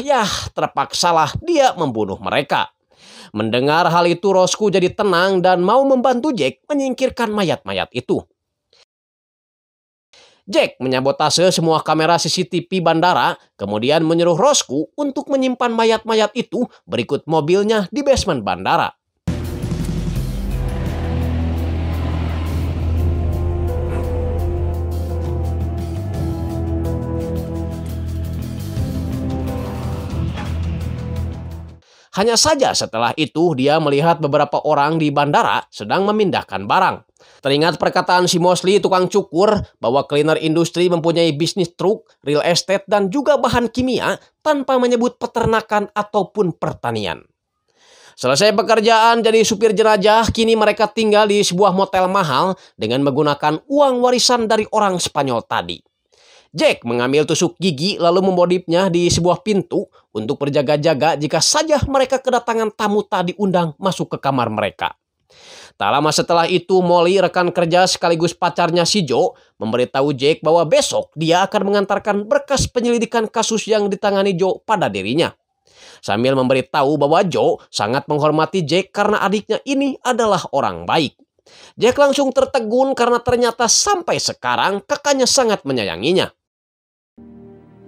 terpaksalah dia membunuh mereka. Mendengar hal itu, Roscoe jadi tenang dan mau membantu Jack menyingkirkan mayat-mayat itu. Jack menyabotase semua kamera CCTV bandara, kemudian menyuruh Roscoe untuk menyimpan mayat-mayat itu berikut mobilnya di basement bandara. Hanya saja setelah itu dia melihat beberapa orang di bandara sedang memindahkan barang. Teringat perkataan si Mosley tukang cukur bahwa cleaner industri mempunyai bisnis truk, real estate dan juga bahan kimia tanpa menyebut peternakan ataupun pertanian. Selesai pekerjaan jadi supir jenazah, kini mereka tinggal di sebuah motel mahal dengan menggunakan uang warisan dari orang Spanyol tadi. Jack mengambil tusuk gigi lalu membodipnya di sebuah pintu untuk berjaga-jaga jika saja mereka kedatangan tamu tak diundang masuk ke kamar mereka. Tak lama setelah itu, Molly, rekan kerja sekaligus pacarnya si Joe, memberitahu Jack bahwa besok dia akan mengantarkan berkas penyelidikan kasus yang ditangani Joe pada dirinya. Sambil memberitahu bahwa Joe sangat menghormati Jack karena adiknya ini adalah orang baik. Jack langsung tertegun karena ternyata sampai sekarang kakaknya sangat menyayanginya.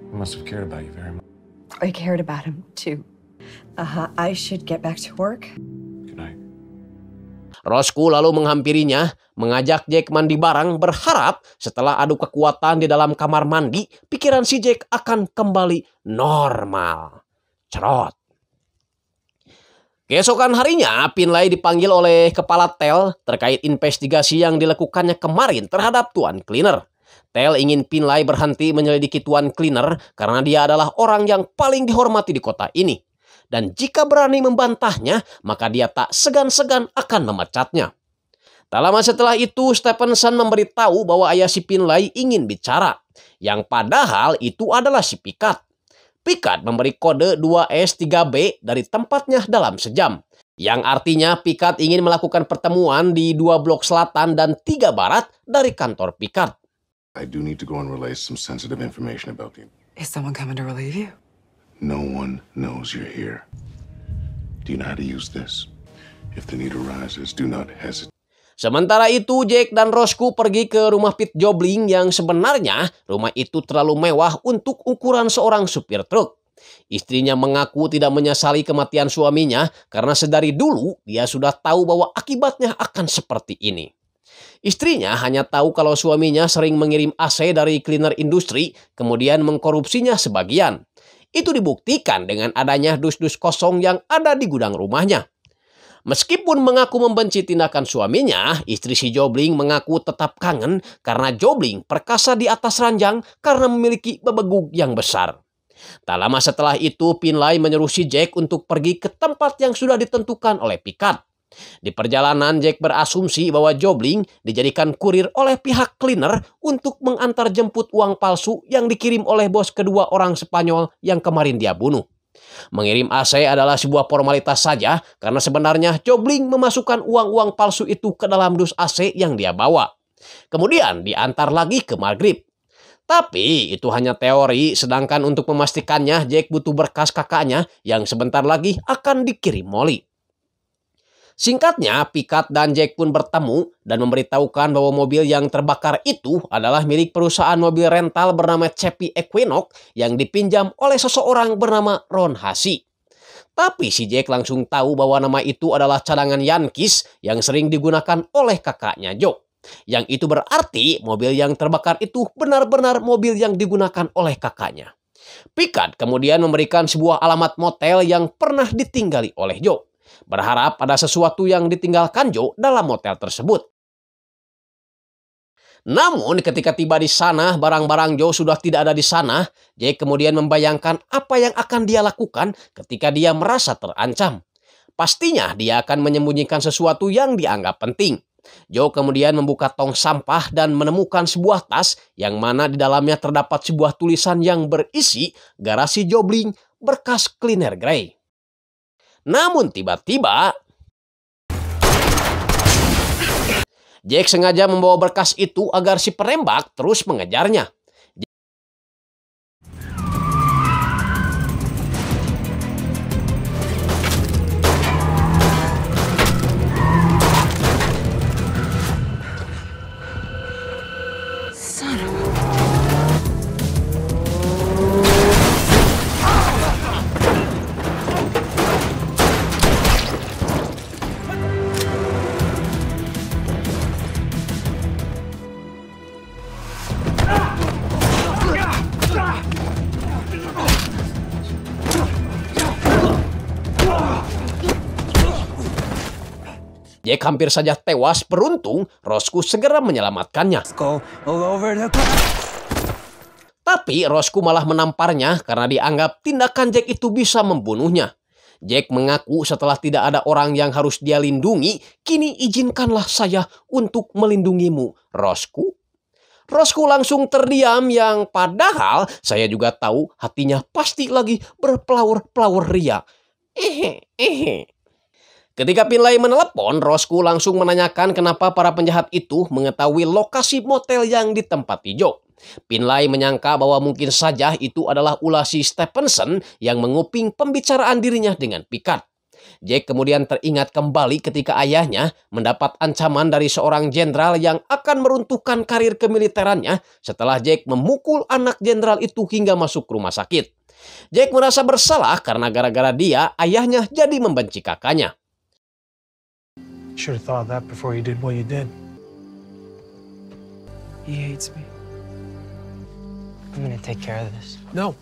He must have cared about you very much. I cared about him, too. I should get back to work. Good night. Roscoe lalu menghampirinya, mengajak Jack mandi bareng, berharap setelah adu kekuatan di dalam kamar mandi, pikiran si Jack akan kembali normal. Cerot. Keesokan harinya, Finlay dipanggil oleh kepala Tel terkait investigasi yang dilakukannya kemarin terhadap Tuan Cleaner. Tel ingin Finlay berhenti menyelidiki Tuan Cleaner karena dia adalah orang yang paling dihormati di kota ini. Dan jika berani membantahnya, maka dia tak segan-segan akan memecatnya. Tak lama setelah itu, Stephenson memberitahu bahwa ayah si Finlay ingin bicara, yang padahal itu adalah si Picard. Picard memberi kode 2S3B dari tempatnya dalam sejam, yang artinya Picard ingin melakukan pertemuan di 2 blok selatan dan 3 barat dari kantor Picard. I do need to go and relay some sensitive information about you. Is someone coming to relieve you? No one knows you're here. Do you know how to use this? If the need arises, do not hesitate. Sementara itu, Jack dan Roscoe pergi ke rumah Pete Jobling yang sebenarnya rumah itu terlalu mewah untuk ukuran seorang supir truk. Istrinya mengaku tidak menyesali kematian suaminya karena sedari dulu dia sudah tahu bahwa akibatnya akan seperti ini. Istrinya hanya tahu kalau suaminya sering mengirim AC dari cleaner industri, kemudian mengkorupsinya sebagian. Itu dibuktikan dengan adanya dus-dus kosong yang ada di gudang rumahnya. Meskipun mengaku membenci tindakan suaminya, istri si Jobling mengaku tetap kangen karena Jobling perkasa di atas ranjang karena memiliki bebegug yang besar. Tak lama setelah itu, Finlay menyuruh si Jack untuk pergi ke tempat yang sudah ditentukan oleh Picard. Di perjalanan, Jack berasumsi bahwa Jobling dijadikan kurir oleh pihak cleaner untuk mengantar jemput uang palsu yang dikirim oleh bos kedua orang Spanyol yang kemarin dia bunuh. Mengirim AC adalah sebuah formalitas saja karena sebenarnya Jobling memasukkan uang-uang palsu itu ke dalam dus AC yang dia bawa. Kemudian diantar lagi ke Margrave. Tapi itu hanya teori, sedangkan untuk memastikannya Jack butuh berkas kakaknya yang sebentar lagi akan dikirim Molly. Singkatnya, Picard dan Jack pun bertemu dan memberitahukan bahwa mobil yang terbakar itu adalah milik perusahaan mobil rental bernama Chappie Equinox yang dipinjam oleh seseorang bernama Ron Hasi. Tapi si Jack langsung tahu bahwa nama itu adalah cadangan Yankees yang sering digunakan oleh kakaknya Joe. Yang itu berarti mobil yang terbakar itu benar-benar mobil yang digunakan oleh kakaknya. Picard kemudian memberikan sebuah alamat motel yang pernah ditinggali oleh Joe. Berharap ada sesuatu yang ditinggalkan Joe dalam motel tersebut. Namun ketika tiba di sana, barang-barang Joe sudah tidak ada di sana. Jack kemudian membayangkan apa yang akan dia lakukan ketika dia merasa terancam. Pastinya dia akan menyembunyikan sesuatu yang dianggap penting. Joe kemudian membuka tong sampah dan menemukan sebuah tas yang mana di dalamnya terdapat sebuah tulisan yang berisi garasi Jobling berkas cleaner Grey. Namun tiba-tiba Jack sengaja membawa berkas itu agar si penembak terus mengejarnya. Jack hampir saja tewas, beruntung Roscoe segera menyelamatkannya. Tapi Roscoe malah menamparnya karena dianggap tindakan Jack itu bisa membunuhnya. Jack mengaku setelah tidak ada orang yang harus dia lindungi, kini izinkanlah saya untuk melindungimu, Roscoe. Roscoe langsung terdiam yang padahal saya juga tahu hatinya pasti lagi berpelaur-pelaur ria. Ketika Finlay menelepon, Roscoe langsung menanyakan kenapa para penjahat itu mengetahui lokasi motel yang ditempati Joe. Finlay menyangka bahwa mungkin saja itu adalah ulah si Stephenson yang menguping pembicaraan dirinya dengan Picard. Jack kemudian teringat kembali ketika ayahnya mendapat ancaman dari seorang jenderal yang akan meruntuhkan karir kemiliterannya setelah Jack memukul anak jenderal itu hingga masuk rumah sakit. Jack merasa bersalah karena gara-gara dia, ayahnya jadi membenci kakaknya. Should have thought of that before you did what you did. He hates me. I'm gonna take care of this. No.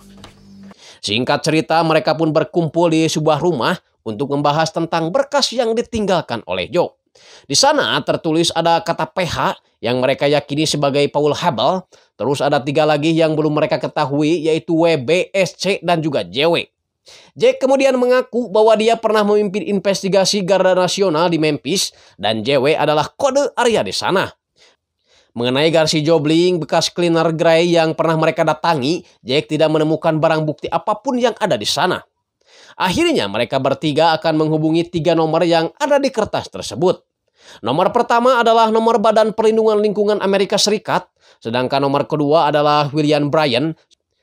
Singkat cerita, mereka pun berkumpul di sebuah rumah untuk membahas tentang berkas yang ditinggalkan oleh Joe. Di sana tertulis ada kata PH yang mereka yakini sebagai Paul Hebel. Terus ada 3 lagi yang belum mereka ketahui, yaitu WB, SC, dan juga JW. Jack kemudian mengaku bahwa dia pernah memimpin investigasi Garda Nasional di Memphis dan JW adalah kode area di sana. Mengenai Garci Jobling, bekas cleaner Gray yang pernah mereka datangi, Jack tidak menemukan barang bukti apapun yang ada di sana. Akhirnya mereka bertiga akan menghubungi 3 nomor yang ada di kertas tersebut. Nomor pertama adalah nomor Badan Perlindungan Lingkungan Amerika Serikat, sedangkan nomor kedua adalah William Bryan,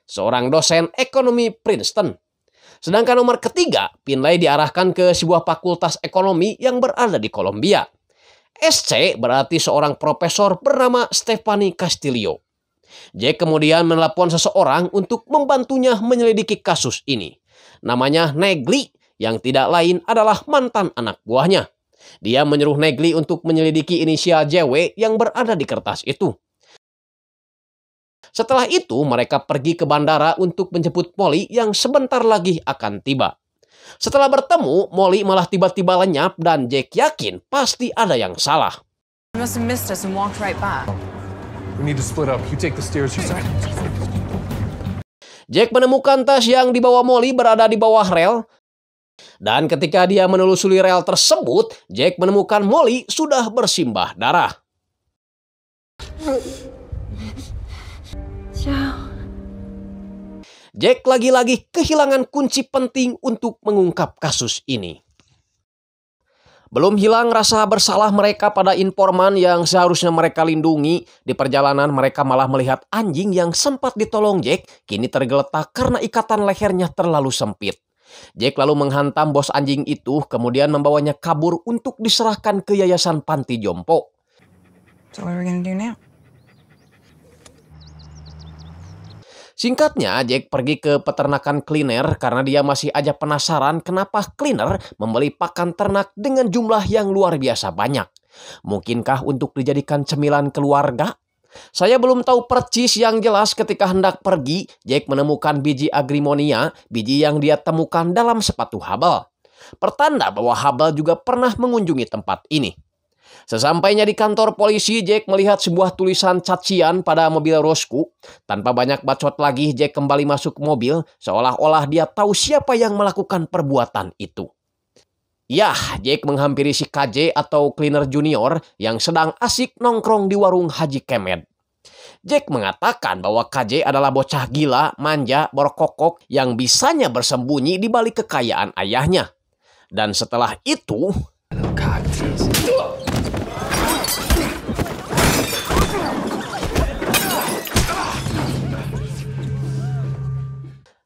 seorang dosen ekonomi Princeton. Sedangkan nomor ketiga, Finlay diarahkan ke sebuah fakultas ekonomi yang berada di Columbia. SC berarti seorang profesor bernama Stephanie Castillo. Jack kemudian menelepon seseorang untuk membantunya menyelidiki kasus ini. Namanya Negley, yang tidak lain adalah mantan anak buahnya. Dia menyuruh Negley untuk menyelidiki inisial JW yang berada di kertas itu. Setelah itu, mereka pergi ke bandara untuk menjemput Molly yang sebentar lagi akan tiba. Setelah bertemu, Molly malah tiba-tiba lenyap dan Jack yakin pasti ada yang salah. You must have missed us and walked right by. We need to split up. You take the stairs, you side. Jack menemukan tas yang dibawa Molly berada di bawah rel. Dan ketika dia menelusuri rel tersebut, Jack menemukan Molly sudah bersimbah darah. Jack lagi-lagi kehilangan kunci penting untuk mengungkap kasus ini. Belum hilang rasa bersalah mereka pada informan yang seharusnya mereka lindungi. Di perjalanan mereka malah melihat anjing yang sempat ditolong Jack kini tergeletak karena ikatan lehernya terlalu sempit. Jack lalu menghantam bos anjing itu, kemudian membawanya kabur untuk diserahkan ke yayasan panti jompo. So what are we gonna do now? Singkatnya, Jack pergi ke peternakan Cleaner karena dia masih aja penasaran kenapa Cleaner membeli pakan ternak dengan jumlah yang luar biasa banyak. Mungkinkah untuk dijadikan cemilan keluarga? Saya belum tahu percis yang jelas ketika hendak pergi, Jack menemukan biji agrimonia, biji yang dia temukan dalam sepatu Hubble. Pertanda bahwa Hubble juga pernah mengunjungi tempat ini. Sesampainya di kantor polisi, Jack melihat sebuah tulisan cacian pada mobil Roscoe. Tanpa banyak bacot lagi, Jack kembali masuk ke mobil, seolah-olah dia tahu siapa yang melakukan perbuatan itu. Yah, Jack menghampiri si KJ atau Cleaner Junior yang sedang asik nongkrong di warung Haji Kemed. Jack mengatakan bahwa KJ adalah bocah gila, manja, berkokok yang bisanya bersembunyi di balik kekayaan ayahnya. Dan setelah itu...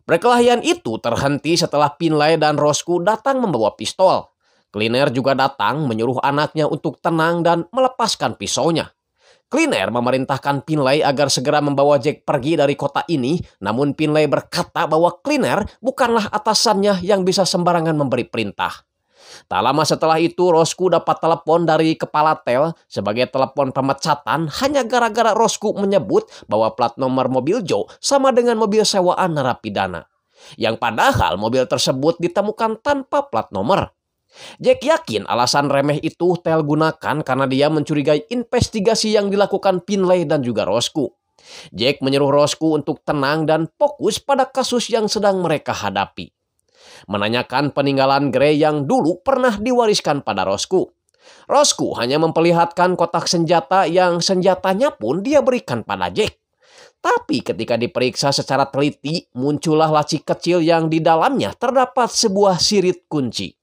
Perkelahian itu terhenti setelah Finlay dan Roscoe datang membawa pistol. Cleaner juga datang menyuruh anaknya untuk tenang dan melepaskan pisaunya. Cleaner memerintahkan Finlay agar segera membawa Jack pergi dari kota ini, namun Finlay berkata bahwa Cleaner bukanlah atasannya yang bisa sembarangan memberi perintah. Tak lama setelah itu, Roscoe dapat telepon dari kepala tel sebagai telepon pemecatan hanya gara-gara Roscoe menyebut bahwa plat nomor mobil Joe sama dengan mobil sewaan narapidana. Yang padahal mobil tersebut ditemukan tanpa plat nomor. Jack yakin alasan remeh itu tel gunakan karena dia mencurigai investigasi yang dilakukan Finlay dan juga Roscoe. Jack menyuruh Roscoe untuk tenang dan fokus pada kasus yang sedang mereka hadapi. Menanyakan peninggalan Gray yang dulu pernah diwariskan pada Roscoe. Roscoe hanya memperlihatkan kotak senjata yang senjatanya pun dia berikan pada Jack. Tapi ketika diperiksa secara teliti, muncullah laci kecil yang di dalamnya terdapat sebuah sirip kunci.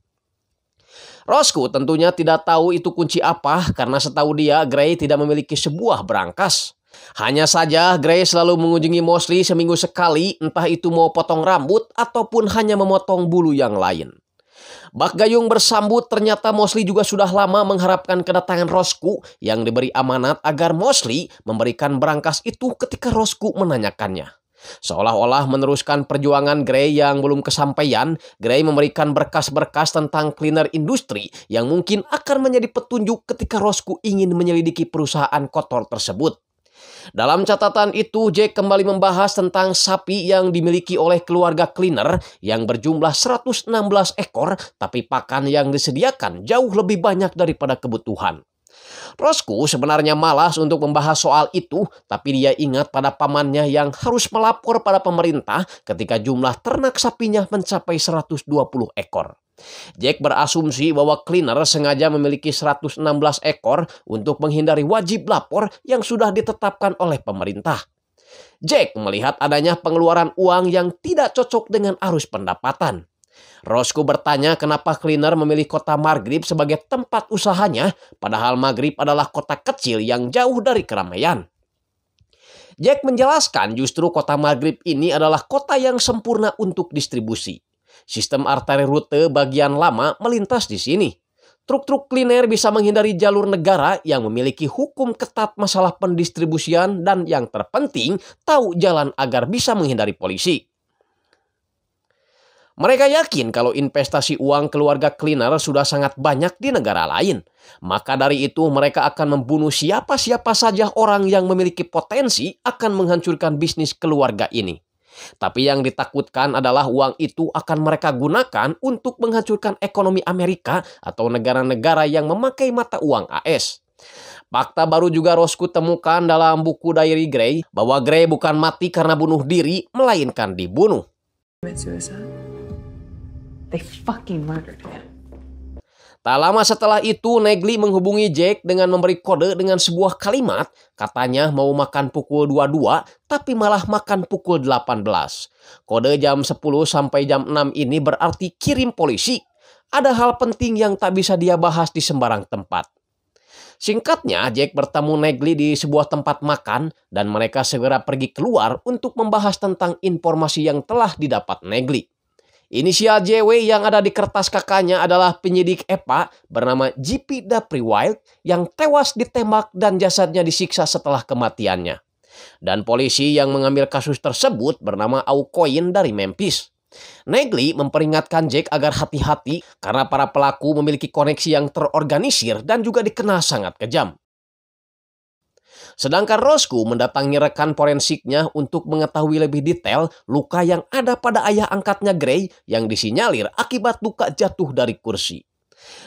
Roscoe tentunya tidak tahu itu kunci apa karena setahu dia Gray tidak memiliki sebuah berangkas. Hanya saja Gray selalu mengunjungi Mosley seminggu sekali, entah itu mau potong rambut ataupun hanya memotong bulu yang lain. Bak Gayung bersambut, ternyata Mosley juga sudah lama mengharapkan kedatangan Roscoe yang diberi amanat agar Mosley memberikan berangkas itu ketika Roscoe menanyakannya. Seolah-olah meneruskan perjuangan Gray yang belum kesampaian, Gray memberikan berkas-berkas tentang cleaner industri yang mungkin akan menjadi petunjuk ketika Roscoe ingin menyelidiki perusahaan kotor tersebut. Dalam catatan itu, Jack kembali membahas tentang sapi yang dimiliki oleh keluarga Cleaner yang berjumlah 116 ekor, tapi pakan yang disediakan jauh lebih banyak daripada kebutuhan. Roscoe sebenarnya malas untuk membahas soal itu, tapi dia ingat pada pamannya yang harus melapor pada pemerintah ketika jumlah ternak sapinya mencapai 120 ekor. Jack berasumsi bahwa Cleaner sengaja memiliki 116 ekor untuk menghindari wajib lapor yang sudah ditetapkan oleh pemerintah. Jack melihat adanya pengeluaran uang yang tidak cocok dengan arus pendapatan. Roscoe bertanya kenapa Cleaner memilih kota Margrave sebagai tempat usahanya, padahal Margrave adalah kota kecil yang jauh dari keramaian. Jack menjelaskan justru kota Margrave ini adalah kota yang sempurna untuk distribusi. Sistem arteri rute bagian lama melintas di sini. Truk-truk Cleaner bisa menghindari jalur negara yang memiliki hukum ketat masalah pendistribusian dan yang terpenting tahu jalan agar bisa menghindari polisi. Mereka yakin kalau investasi uang keluarga Cleaner sudah sangat banyak di negara lain. Maka dari itu mereka akan membunuh siapa-siapa saja orang yang memiliki potensi akan menghancurkan bisnis keluarga ini. Tapi yang ditakutkan adalah uang itu akan mereka gunakan untuk menghancurkan ekonomi Amerika atau negara-negara yang memakai mata uang AS. Fakta baru juga Roscoe temukan dalam buku diary Gray bahwa Gray bukan mati karena bunuh diri, melainkan dibunuh. They fucking murdered him. Tak lama setelah itu, Negley menghubungi Jack dengan memberi kode dengan sebuah kalimat. Katanya mau makan pukul 22, tapi malah makan pukul 18. Kode jam 10 sampai jam 6 ini berarti kirim polisi. Ada hal penting yang tak bisa dia bahas di sembarang tempat. Singkatnya, Jack bertemu Negley di sebuah tempat makan dan mereka segera pergi keluar untuk membahas tentang informasi yang telah didapat Negley. Inisial JW yang ada di kertas kakaknya adalah penyidik EPA bernama J.P. Dapri-Wild yang tewas ditembak dan jasadnya disiksa setelah kematiannya. Dan polisi yang mengambil kasus tersebut bernama Aucoin dari Memphis. Negley memperingatkan Jack agar hati-hati karena para pelaku memiliki koneksi yang terorganisir dan juga dikenal sangat kejam. Sedangkan Roscoe mendatangi rekan forensiknya untuk mengetahui lebih detail luka yang ada pada ayah angkatnya Gray yang disinyalir akibat luka jatuh dari kursi.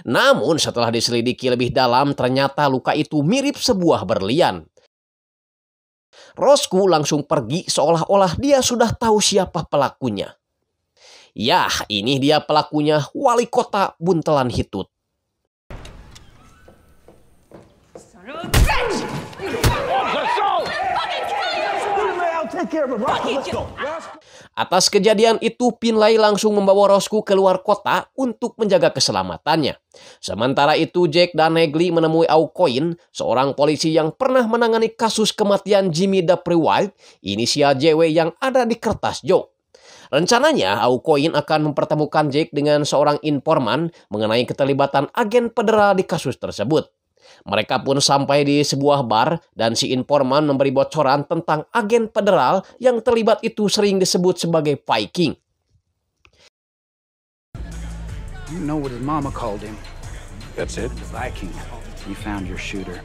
Namun setelah diselidiki lebih dalam ternyata luka itu mirip sebuah berlian. Roscoe langsung pergi seolah-olah dia sudah tahu siapa pelakunya. Yah, ini dia pelakunya, wali kota Buntelan Hitut. Atas kejadian itu, Finlay langsung membawa Roscoe keluar kota untuk menjaga keselamatannya. Sementara itu, Jack dan Negley menemui Aucoin, seorang polisi yang pernah menangani kasus kematian Jimmy Dapri-Wild, inisial JW yang ada di kertas Joe. Rencananya, Aucoin akan mempertemukan Jack dengan seorang informan mengenai keterlibatan agen federal di kasus tersebut. Mereka pun sampai di sebuah bar dan si informan memberi bocoran tentang agen federal yang terlibat itu sering disebut sebagai Viking. You know what his mama called him. That's it. The Viking. You found your shooter.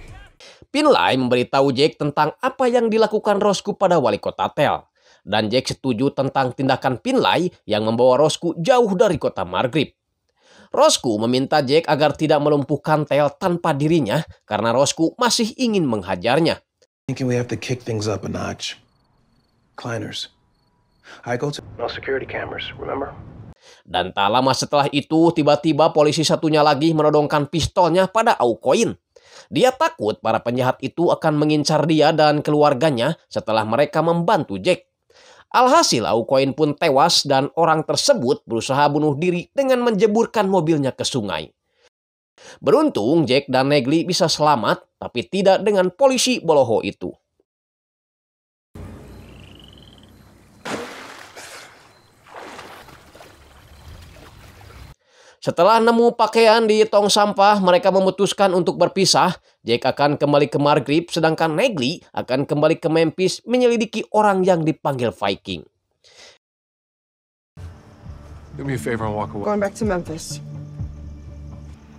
Finlay memberitahu Jack tentang apa yang dilakukan Roscoe pada wali kota Tel. Dan Jack setuju tentang tindakan Finlay yang membawa Roscoe jauh dari kota Margrave. Roscoe meminta Jack agar tidak melumpuhkan Tel tanpa dirinya karena Roscoe masih ingin menghajarnya. Thinking we have to kick things up a notch. Kleiners. I go to no security cameras, remember? Dan tak lama setelah itu, tiba-tiba polisi satunya lagi menodongkan pistolnya pada Aucoin. Dia takut para penjahat itu akan mengincar dia dan keluarganya setelah mereka membantu Jack. Alhasil Aucoin pun tewas dan orang tersebut berusaha bunuh diri dengan menjeburkan mobilnya ke sungai. Beruntung Jack dan Negley bisa selamat, tapi tidak dengan polisi boloho itu. Setelah nemu pakaian di tong sampah, mereka memutuskan untuk berpisah. Jack akan kembali ke Margrave, sedangkan Negley akan kembali ke Memphis menyelidiki orang yang dipanggil Viking. Do me a favor and walk away. Going back to Memphis.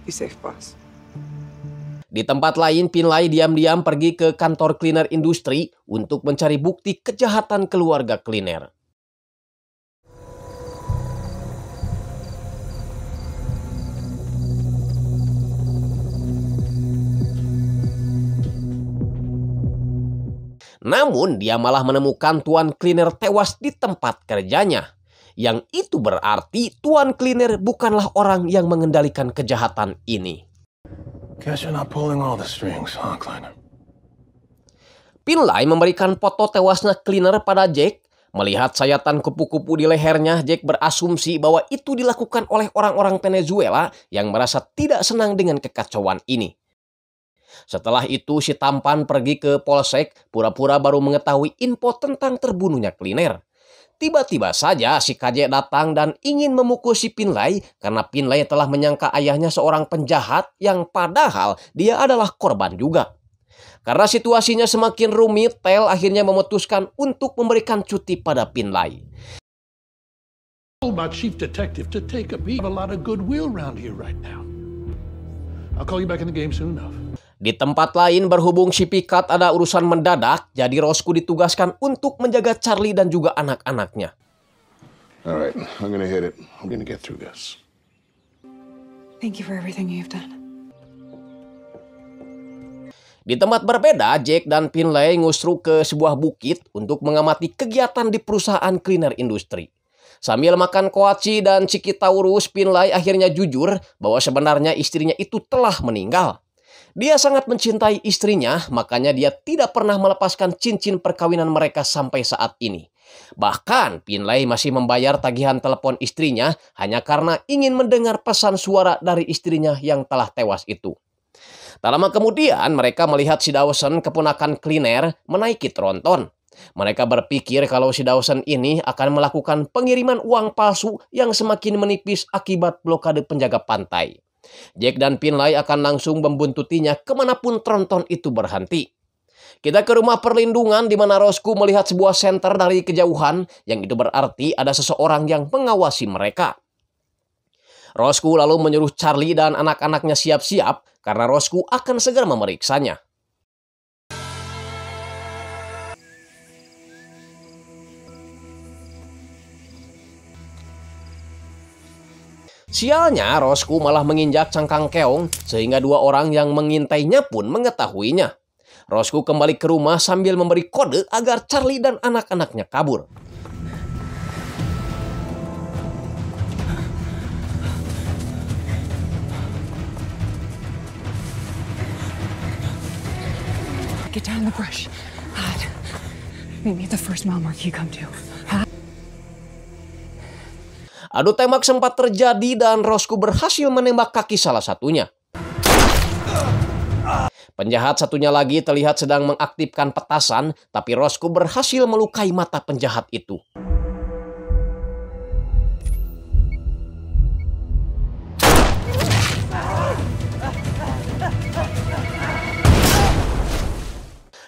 Be safe, boss. Di tempat lain, Finlay diam-diam pergi ke kantor cleaner industri untuk mencari bukti kejahatan keluarga cleaner. Namun dia malah menemukan Tuan Cleaner tewas di tempat kerjanya. Yang itu berarti Tuan Cleaner bukanlah orang yang mengendalikan kejahatan ini. Guess you're not pulling all the strings, huh, Cleaner? Finlay memberikan foto tewasnya Cleaner pada Jack. Melihat sayatan kupu-kupu di lehernya, Jack berasumsi bahwa itu dilakukan oleh orang-orang Venezuela yang merasa tidak senang dengan kekacauan ini. Setelah itu si tampan pergi ke polsek, pura-pura baru mengetahui info tentang terbunuhnya Cleaner. Tiba-tiba saja si KJ datang dan ingin memukul si Finlay karena Finlay telah menyangka ayahnya seorang penjahat yang padahal dia adalah korban juga. Karena situasinya semakin rumit, Tel akhirnya memutuskan untuk memberikan cuti pada Finlay. About Chief Detective to take a beat. A lot of goodwill around here right now. I'll call you back in the game soon enough. Di tempat lain, berhubung si Picard ada urusan mendadak, jadi Roscoe ditugaskan untuk menjaga Charlie dan juga anak-anaknya. All right, I'm gonna hit it. I'm gonna get through this. Thank you for everything you've done. Di tempat berbeda, Jack dan Finlay ngusru ke sebuah bukit untuk mengamati kegiatan di perusahaan cleaner industri. Sambil makan koaci dan Cikitaurus, Finlay akhirnya jujur bahwa sebenarnya istrinya itu telah meninggal. Dia sangat mencintai istrinya, makanya dia tidak pernah melepaskan cincin perkawinan mereka sampai saat ini. Bahkan, Finlay masih membayar tagihan telepon istrinya hanya karena ingin mendengar pesan suara dari istrinya yang telah tewas itu. Tak lama kemudian, mereka melihat si Dawson, keponakan Cleaner, menaiki tronton. Mereka berpikir kalau si Dawson ini akan melakukan pengiriman uang palsu yang semakin menipis akibat blokade penjaga pantai. Jack dan Finlay akan langsung membuntutinya kemanapun tronton itu berhenti. Kita ke rumah perlindungan di mana Roscoe melihat sebuah senter dari kejauhan, yang itu berarti ada seseorang yang mengawasi mereka. Roscoe lalu menyuruh Charlie dan anak-anaknya siap-siap karena Roscoe akan segera memeriksanya. Sialnya, Roscoe malah menginjak cangkang keong sehingga dua orang yang mengintainya pun mengetahuinya. Roscoe kembali ke rumah sambil memberi kode agar Charlie dan anak-anaknya kabur. Get down in the brush. Hide. Meet me at the first mile mark you come to. Adu tembak sempat terjadi dan Roscoe berhasil menembak kaki salah satunya. Penjahat satunya lagi terlihat sedang mengaktifkan petasan, tapi Roscoe berhasil melukai mata penjahat itu.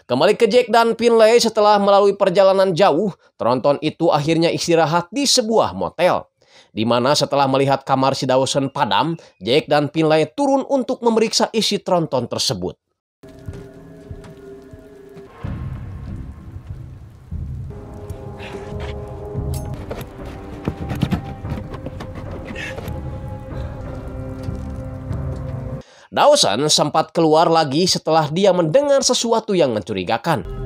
Kembali ke Jack dan Finlay setelah melalui perjalanan jauh, tronton itu akhirnya istirahat di sebuah motel. Di mana setelah melihat kamar si Dawson padam, Jack dan Finlay turun untuk memeriksa isi tronton tersebut. Dawson sempat keluar lagi setelah dia mendengar sesuatu yang mencurigakan.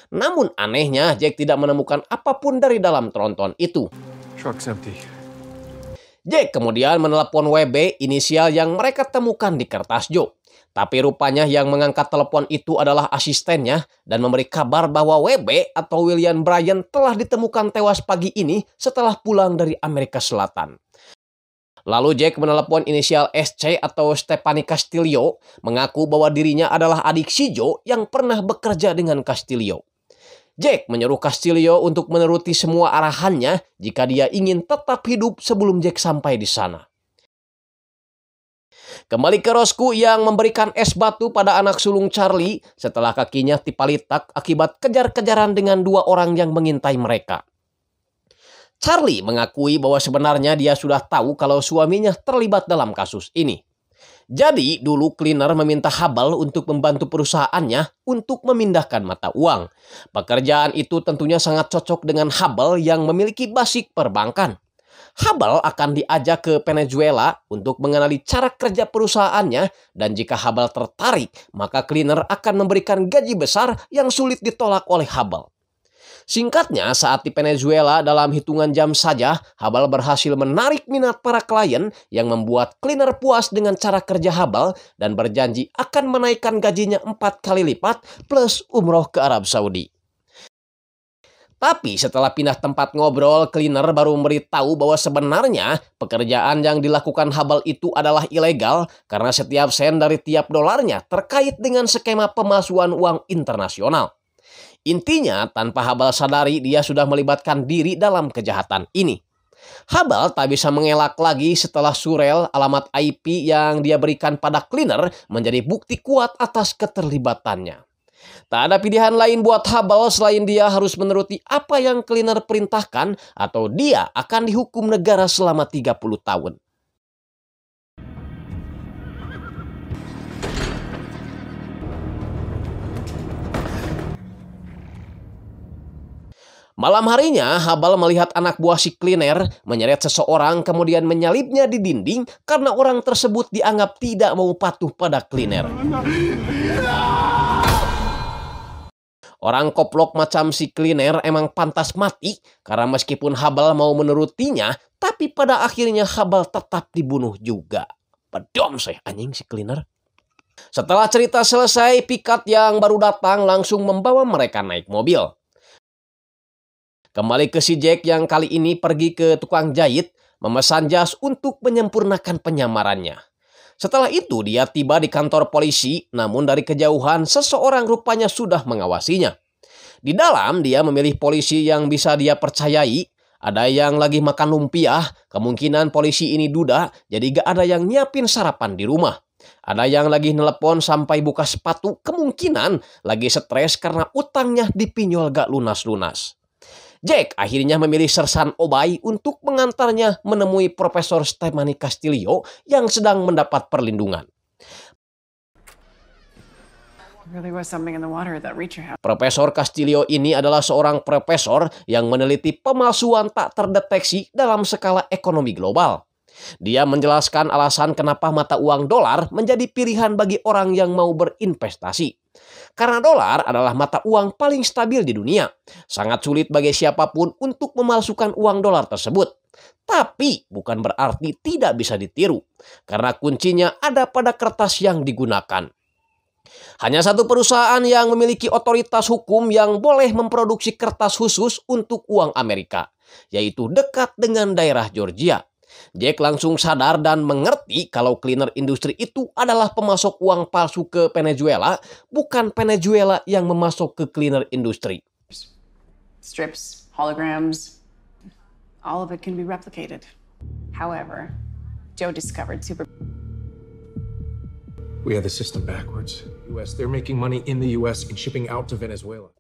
Namun anehnya Jack tidak menemukan apapun dari dalam tronton itu. Truck's empty. Jack kemudian menelepon WB, inisial yang mereka temukan di kertas Joe. Tapi rupanya yang mengangkat telepon itu adalah asistennya dan memberi kabar bahwa WB atau William Bryan telah ditemukan tewas pagi ini setelah pulang dari Amerika Selatan. Lalu Jack menelepon inisial SC atau Stephanie Castillo, mengaku bahwa dirinya adalah adik si Joe yang pernah bekerja dengan Castillo. Jack menyuruh Castillo untuk menuruti semua arahannya jika dia ingin tetap hidup sebelum Jack sampai di sana. Kembali ke Roscoe yang memberikan es batu pada anak sulung Charlie setelah kakinya tipalitak akibat kejar-kejaran dengan dua orang yang mengintai mereka. Charlie mengakui bahwa sebenarnya dia sudah tahu kalau suaminya terlibat dalam kasus ini. Jadi dulu cleaner meminta Hubble untuk membantu perusahaannya untuk memindahkan mata uang. Pekerjaan itu tentunya sangat cocok dengan Hubble yang memiliki basic perbankan. Hubble akan diajak ke Venezuela untuk mengenali cara kerja perusahaannya dan jika Hubble tertarik, maka cleaner akan memberikan gaji besar yang sulit ditolak oleh Hubble. Singkatnya, saat di Venezuela dalam hitungan jam saja, Hubble berhasil menarik minat para klien yang membuat cleaner puas dengan cara kerja Hubble dan berjanji akan menaikkan gajinya 4 kali lipat plus umroh ke Arab Saudi. Tapi setelah pindah tempat ngobrol, cleaner baru memberitahu bahwa sebenarnya pekerjaan yang dilakukan Hubble itu adalah ilegal karena setiap sen dari tiap dolarnya terkait dengan skema pemalsuan uang internasional. Intinya, tanpa Hubble sadari, dia sudah melibatkan diri dalam kejahatan ini. Hubble tak bisa mengelak lagi setelah surel alamat IP yang dia berikan pada cleaner menjadi bukti kuat atas keterlibatannya. Tak ada pilihan lain buat Hubble selain dia harus menuruti apa yang cleaner perintahkan atau dia akan dihukum negara selama 30 tahun. Malam harinya, Hubble melihat anak buah si cleaner menyeret seseorang kemudian menyalipnya di dinding karena orang tersebut dianggap tidak mau patuh pada cleaner. Orang koplok macam si cleaner emang pantas mati karena meskipun Hubble mau menurutinya, tapi pada akhirnya Hubble tetap dibunuh juga. Pedom saya anjing si cleaner. Setelah cerita selesai, pikat yang baru datang langsung membawa mereka naik mobil. Kembali ke si Jack yang kali ini pergi ke tukang jahit, memesan jas untuk menyempurnakan penyamarannya. Setelah itu dia tiba di kantor polisi, namun dari kejauhan seseorang rupanya sudah mengawasinya. Di dalam dia memilih polisi yang bisa dia percayai. Ada yang lagi makan lumpia, kemungkinan polisi ini duda, jadi gak ada yang nyiapin sarapan di rumah. Ada yang lagi nelepon sampai buka sepatu, kemungkinan lagi stres karena utangnya dipinjol gak lunas-lunas. Jack akhirnya memilih Sersan Obay untuk mengantarnya menemui Profesor Stephanie Castillo yang sedang mendapat perlindungan. Profesor Castillo ini adalah seorang profesor yang meneliti pemalsuan tak terdeteksi dalam skala ekonomi global. Dia menjelaskan alasan kenapa mata uang dolar menjadi pilihan bagi orang yang mau berinvestasi. Karena dolar adalah mata uang paling stabil di dunia. Sangat sulit bagi siapapun untuk memalsukan uang dolar tersebut. Tapi bukan berarti tidak bisa ditiru. Karena kuncinya ada pada kertas yang digunakan. Hanya satu perusahaan yang memiliki otoritas hukum yang boleh memproduksi kertas khusus untuk uang Amerika. Yaitu dekat dengan daerah Georgia. Jack langsung sadar dan mengerti kalau cleaner industri itu adalah pemasok uang palsu ke Venezuela, bukan Venezuela yang memasok ke cleaner industri. Strips, holograms, all of it can be replicated. However, Joe discovered We have the system backwards. They're making money in the US and shipping out to Venezuela.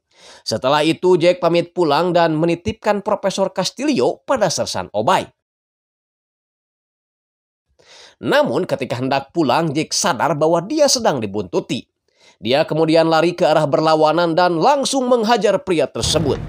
Setelah itu Jack pamit pulang dan menitipkan Profesor Castillo pada Sersan Obay. Namun ketika hendak pulang, Jack sadar bahwa dia sedang dibuntuti. Dia kemudian lari ke arah berlawanan dan langsung menghajar pria tersebut.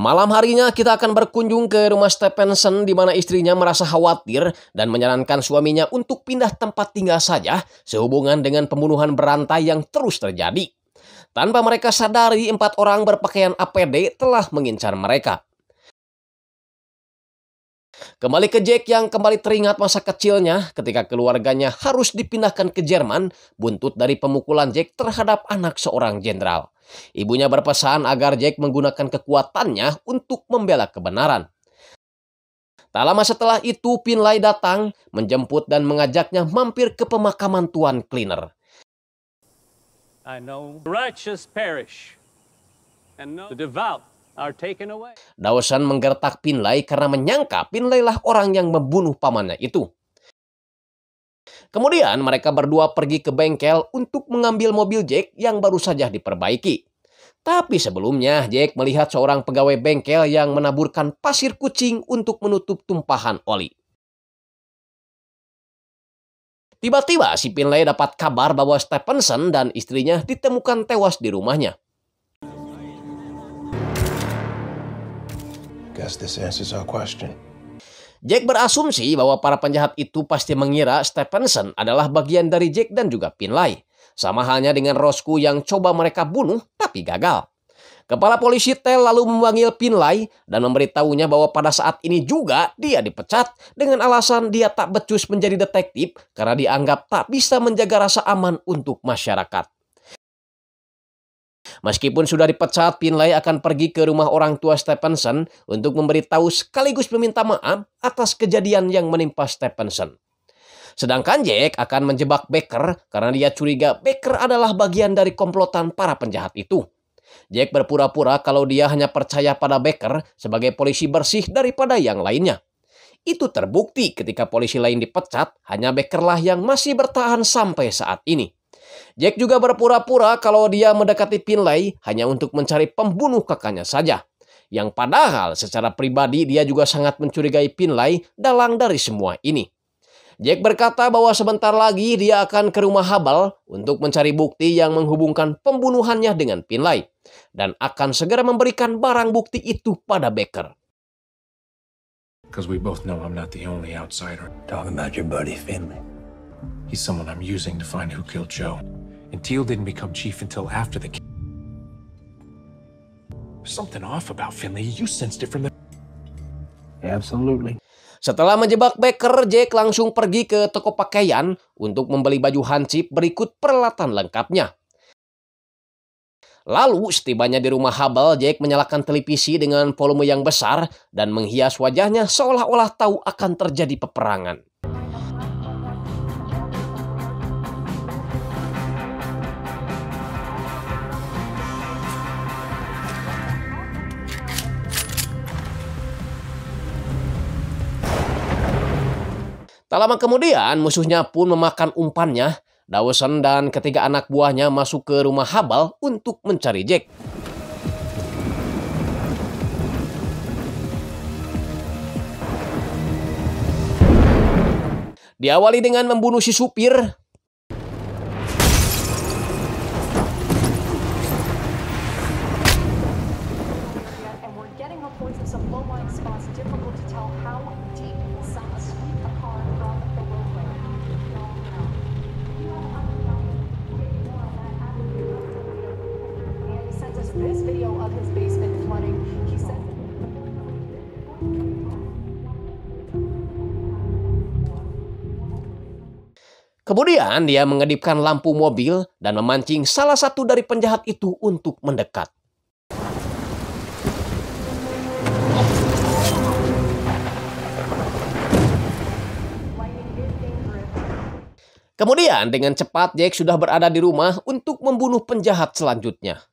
Malam harinya kita akan berkunjung ke rumah Stephenson di mana istrinya merasa khawatir dan menyarankan suaminya untuk pindah tempat tinggal saja sehubungan dengan pembunuhan berantai yang terus terjadi. Tanpa mereka sadari, 4 orang berpakaian APD telah mengincar mereka. Kembali ke Jack yang kembali teringat masa kecilnya ketika keluarganya harus dipindahkan ke Jerman buntut dari pemukulan Jack terhadap anak seorang jenderal. Ibunya berpesan agar Jack menggunakan kekuatannya untuk membela kebenaran. Tak lama setelah itu, Finlay datang, menjemput dan mengajaknya mampir ke pemakaman Tuan Cleaner. I know the righteous perish, and the devout are taken away. Dawson menggertak Finlay karena menyangka Finlay lah orang yang membunuh pamannya itu. Kemudian mereka berdua pergi ke bengkel untuk mengambil mobil Jack yang baru saja diperbaiki. Tapi sebelumnya Jack melihat seorang pegawai bengkel yang menaburkan pasir kucing untuk menutup tumpahan oli. Tiba-tiba si Finlay dapat kabar bahwa Stephenson dan istrinya ditemukan tewas di rumahnya. Guess this answers our question. Jack berasumsi bahwa para penjahat itu pasti mengira Stephenson adalah bagian dari Jack dan juga Finlay. Sama halnya dengan Roscoe yang coba mereka bunuh tapi gagal. Kepala polisi Tell lalu memanggil Finlay dan memberitahunya bahwa pada saat ini juga dia dipecat dengan alasan dia tak becus menjadi detektif karena dianggap tak bisa menjaga rasa aman untuk masyarakat. Meskipun sudah dipecat, Finlay akan pergi ke rumah orang tua Stephenson untuk memberitahu sekaligus meminta maaf atas kejadian yang menimpa Stephenson. Sedangkan Jack akan menjebak Baker karena dia curiga Baker adalah bagian dari komplotan para penjahat itu. Jack berpura-pura kalau dia hanya percaya pada Baker sebagai polisi bersih daripada yang lainnya. Itu terbukti ketika polisi lain dipecat, hanya Baker lah yang masih bertahan sampai saat ini. Jack juga berpura-pura kalau dia mendekati Finlay hanya untuk mencari pembunuh kakaknya saja. Yang padahal secara pribadi dia juga sangat mencurigai Finlay dalang dari semua ini. Jack berkata bahwa sebentar lagi dia akan ke rumah Hubble untuk mencari bukti yang menghubungkan pembunuhannya dengan Finlay. Dan akan segera memberikan barang bukti itu pada Baker. Because we both know I'm not the only outsider. Talking about your buddy Finlay. He's someone I'm using to find who killed Joe. And Teal didn't become chief until after the kill. There's something off about Finlay. You sensed it from the... Absolutely. Setelah menjebak Baker, Jack langsung pergi ke toko pakaian untuk membeli baju hansip berikut peralatan lengkapnya. Lalu setibanya di rumah Hubble, Jack menyalakan televisi dengan volume yang besar dan menghias wajahnya seolah-olah tahu akan terjadi peperangan. Tak lama kemudian, musuhnya pun memakan umpannya. Dawson dan ketiga anak buahnya masuk ke rumah Hubble untuk mencari Jack. Diawali dengan membunuh si supir. Kemudian dia mengedipkan lampu mobil dan memancing salah satu dari penjahat itu untuk mendekat. Kemudian dengan cepat Jack sudah berada di rumah untuk membunuh penjahat selanjutnya.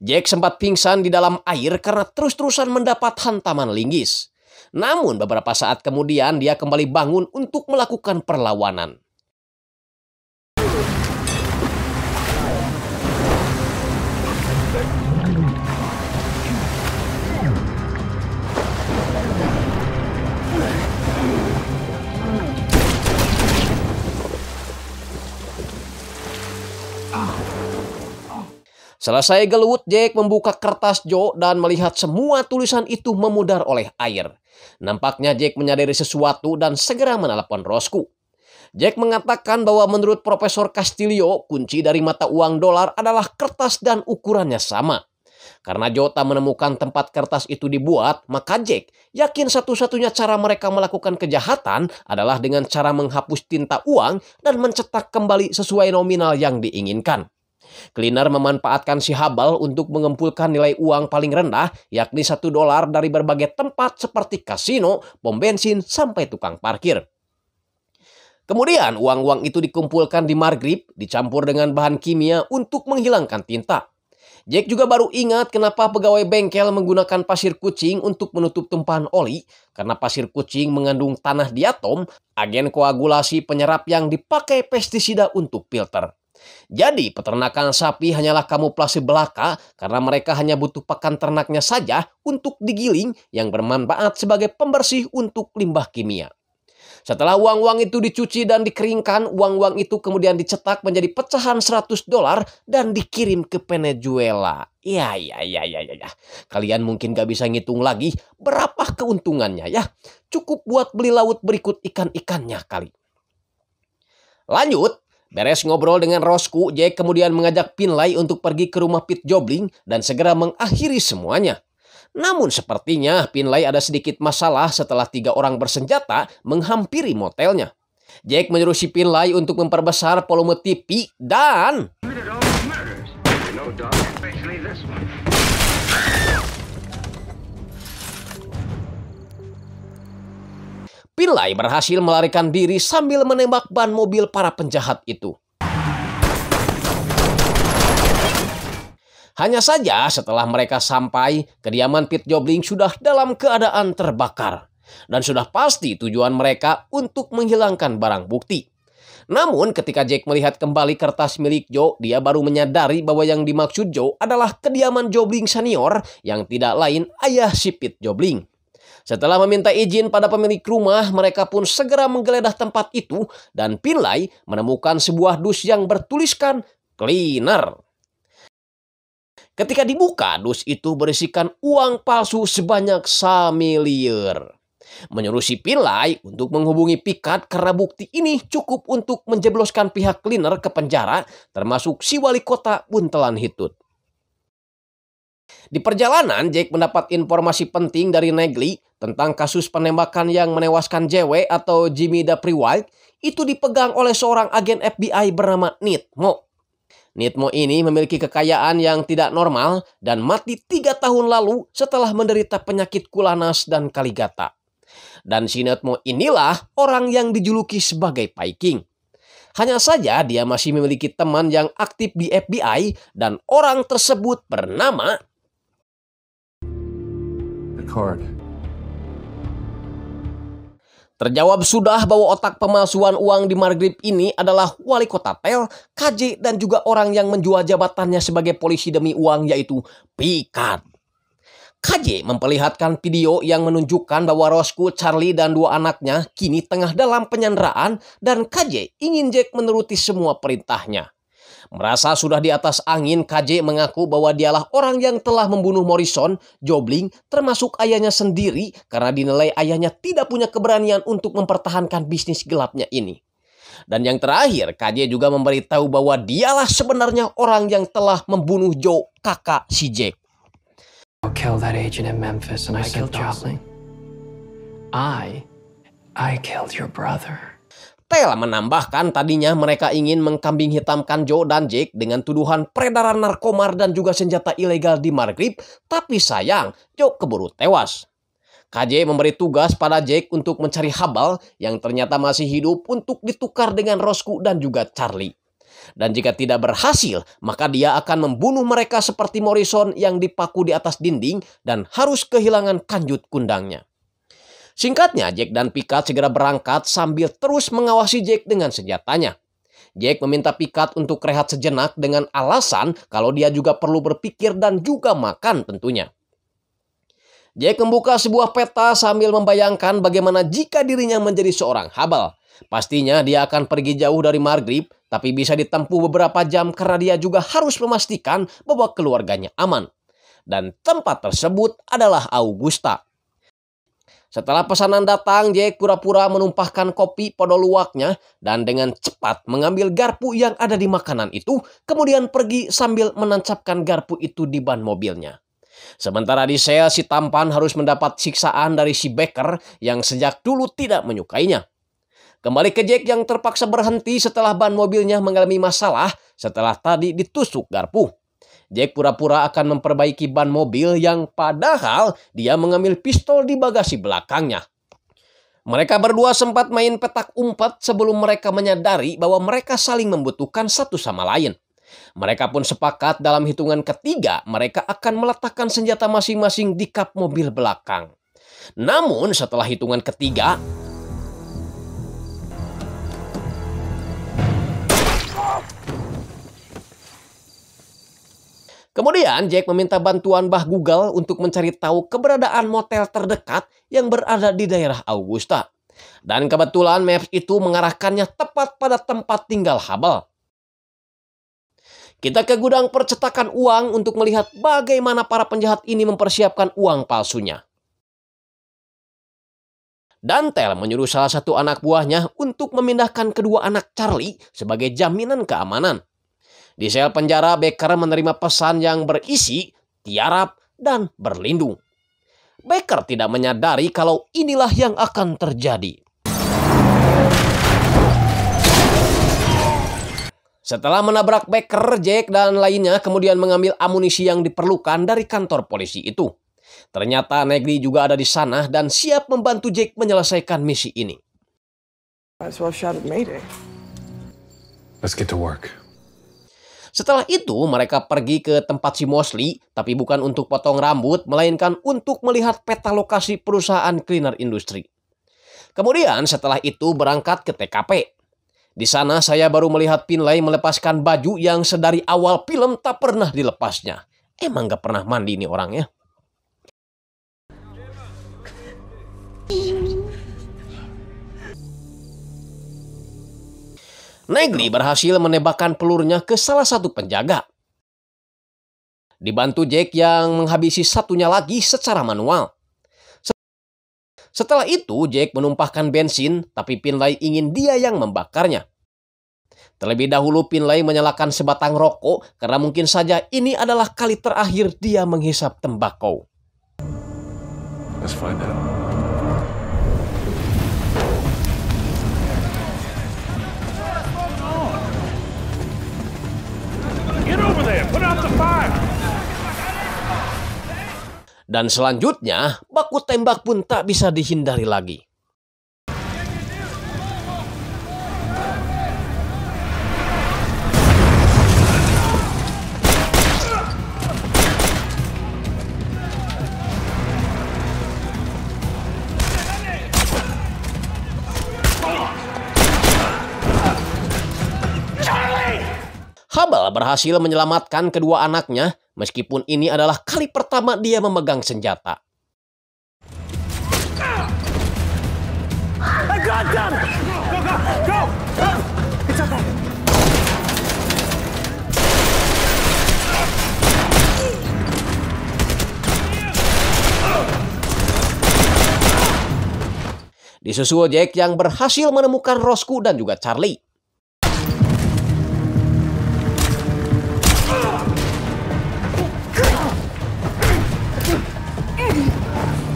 Jack sempat pingsan di dalam air karena terus-terusan mendapat hantaman linggis. Namun beberapa saat kemudian dia kembali bangun untuk melakukan perlawanan. Selesai gelut, Jack membuka kertas Joe dan melihat semua tulisan itu memudar oleh air. Nampaknya Jack menyadari sesuatu dan segera menelepon Roscoe. Jack mengatakan bahwa menurut Profesor Castillo, kunci dari mata uang dolar adalah kertas dan ukurannya sama. Karena Joe tak menemukan tempat kertas itu dibuat, maka Jack yakin satu-satunya cara mereka melakukan kejahatan adalah dengan cara menghapus tinta uang dan mencetak kembali sesuai nominal yang diinginkan. Cleaner memanfaatkan si Hubble untuk mengumpulkan nilai uang paling rendah, yakni $1 dari berbagai tempat seperti kasino, pom bensin, sampai tukang parkir. Kemudian uang-uang itu dikumpulkan di Margrave, dicampur dengan bahan kimia untuk menghilangkan tinta. Jack juga baru ingat kenapa pegawai bengkel menggunakan pasir kucing untuk menutup tumpahan oli, karena pasir kucing mengandung tanah diatom, agen koagulasi penyerap yang dipakai pestisida untuk filter. Jadi peternakan sapi hanyalah kamuflase belaka karena mereka hanya butuh pakan ternaknya saja untuk digiling yang bermanfaat sebagai pembersih untuk limbah kimia. Setelah uang-uang itu dicuci dan dikeringkan, uang-uang itu kemudian dicetak menjadi pecahan $100 dan dikirim ke Venezuela. Ya. Kalian mungkin gak bisa ngitung lagi berapa keuntungannya ya. Cukup buat beli laut berikut ikan-ikannya kali. Lanjut. Beres ngobrol dengan Roscoe, Jack kemudian mengajak Finlay untuk pergi ke rumah Pete Jobling dan segera mengakhiri semuanya. Namun sepertinya Finlay ada sedikit masalah setelah 3 orang bersenjata menghampiri motelnya. Jack menyuruh si Finlay untuk memperbesar volume TV dan Finlay berhasil melarikan diri sambil menembak ban mobil para penjahat itu. Hanya saja setelah mereka sampai, kediaman Pete Jobling sudah dalam keadaan terbakar. Dan sudah pasti tujuan mereka untuk menghilangkan barang bukti. Namun ketika Jack melihat kembali kertas milik Joe, dia baru menyadari bahwa yang dimaksud Joe adalah kediaman Jobling senior yang tidak lain ayah si Pete Jobling. Setelah meminta izin pada pemilik rumah, mereka pun segera menggeledah tempat itu dan Finlay menemukan sebuah dus yang bertuliskan cleaner. Ketika dibuka, dus itu berisikan uang palsu sebanyak $1 miliar. Menyuruh si Finlay untuk menghubungi Picard karena bukti ini cukup untuk menjebloskan pihak cleaner ke penjara, termasuk si wali kota Buntelan Hitut. Di perjalanan, Jack mendapat informasi penting dari Negley tentang kasus penembakan yang menewaskan JW atau Jimmy Daprewald itu dipegang oleh seorang agen FBI bernama Nitmo. Nitmo ini memiliki kekayaan yang tidak normal dan mati 3 tahun lalu setelah menderita penyakit kulanas dan kaligata. Dan si Nitmo inilah orang yang dijuluki sebagai Viking. Hanya saja dia masih memiliki teman yang aktif di FBI dan orang tersebut bernama Card. Terjawab sudah bahwa otak pemalsuan uang di Margrave ini adalah wali kota Tel, KJ, dan juga orang yang menjual jabatannya sebagai polisi demi uang, yaitu Picard. KJ memperlihatkan video yang menunjukkan bahwa Roscoe, Charlie, dan 2 anaknya kini tengah dalam penyanderaan dan KJ ingin Jack menuruti semua perintahnya. Merasa sudah di atas angin, KJ mengaku bahwa dialah orang yang telah membunuh Morrison, Jobling, termasuk ayahnya sendiri karena dinilai ayahnya tidak punya keberanian untuk mempertahankan bisnis gelapnya ini. Dan yang terakhir, KJ juga memberitahu bahwa dialah sebenarnya orang yang telah membunuh Joe, kakak si Jack. I killed that agent in Memphis and I killed Jobling. I killed your brother. Tel menambahkan tadinya mereka ingin mengkambing hitamkan Joe dan Jack dengan tuduhan peredaran narkomar dan juga senjata ilegal di Margrave, tapi sayang Joe keburu tewas. KJ memberi tugas pada Jack untuk mencari Hubble yang ternyata masih hidup untuk ditukar dengan Roscoe dan juga Charlie. Dan jika tidak berhasil, maka dia akan membunuh mereka seperti Morrison yang dipaku di atas dinding dan harus kehilangan kanjut kundangnya. Singkatnya, Jack dan Picard segera berangkat sambil terus mengawasi Jack dengan senjatanya. Jack meminta Picard untuk rehat sejenak dengan alasan kalau dia juga perlu berpikir dan juga makan tentunya. Jack membuka sebuah peta sambil membayangkan bagaimana jika dirinya menjadi seorang Hubble. Pastinya dia akan pergi jauh dari Margrave, tapi bisa ditempuh beberapa jam karena dia juga harus memastikan bahwa keluarganya aman. Dan tempat tersebut adalah Augusta. Setelah pesanan datang, Jack pura-pura menumpahkan kopi pada luwaknya dan dengan cepat mengambil garpu yang ada di makanan itu, kemudian pergi sambil menancapkan garpu itu di ban mobilnya. Sementara di sel, si tampan harus mendapat siksaan dari si Becker yang sejak dulu tidak menyukainya. Kembali ke Jack yang terpaksa berhenti setelah ban mobilnya mengalami masalah setelah tadi ditusuk garpu. Jack pura-pura akan memperbaiki ban mobil yang padahal dia mengambil pistol di bagasi belakangnya. Mereka berdua sempat main petak umpet sebelum mereka menyadari bahwa mereka saling membutuhkan satu sama lain. Mereka pun sepakat dalam hitungan ketiga mereka akan meletakkan senjata masing-masing di kap mobil belakang. Namun setelah hitungan ketiga, kemudian Jack meminta bantuan Mbah Google untuk mencari tahu keberadaan motel terdekat yang berada di daerah Augusta. Dan kebetulan maps itu mengarahkannya tepat pada tempat tinggal Hubble. Kita ke gudang percetakan uang untuk melihat bagaimana para penjahat ini mempersiapkan uang palsunya. Dantel menyuruh salah satu anak buahnya untuk memindahkan kedua anak Charlie sebagai jaminan keamanan. Di sel penjara, Becker menerima pesan yang berisi tiarap dan berlindung. Becker tidak menyadari kalau inilah yang akan terjadi. Setelah menabrak Becker, Jack dan lainnya kemudian mengambil amunisi yang diperlukan dari kantor polisi itu. Ternyata Negri juga ada di sana dan siap membantu Jack menyelesaikan misi ini. Let's get to work. Setelah itu, mereka pergi ke tempat si Mosley, tapi bukan untuk potong rambut, melainkan untuk melihat peta lokasi perusahaan cleaner industri. Kemudian setelah itu berangkat ke TKP. Di sana saya baru melihat Finlay melepaskan baju yang sedari awal film tak pernah dilepasnya. Emang gak pernah mandi nih orangnya. Negri berhasil menembakkan pelurnya ke salah satu penjaga. Dibantu Jack yang menghabisi satunya lagi secara manual. Setelah itu Jack menumpahkan bensin, tapi Finlay ingin dia yang membakarnya. Terlebih dahulu Finlay menyalakan sebatang rokok karena mungkin saja ini adalah kali terakhir dia menghisap tembakau. Let's find out. Get over there! Put out the fire! Dan selanjutnya, baku tembak pun tak bisa dihindari lagi. Hubble berhasil menyelamatkan kedua anaknya, meskipun ini adalah kali pertama dia memegang senjata. I got them! Go, go, go! Go! It's okay. Disusul Jack yang berhasil menemukan Roscoe dan juga Charlie.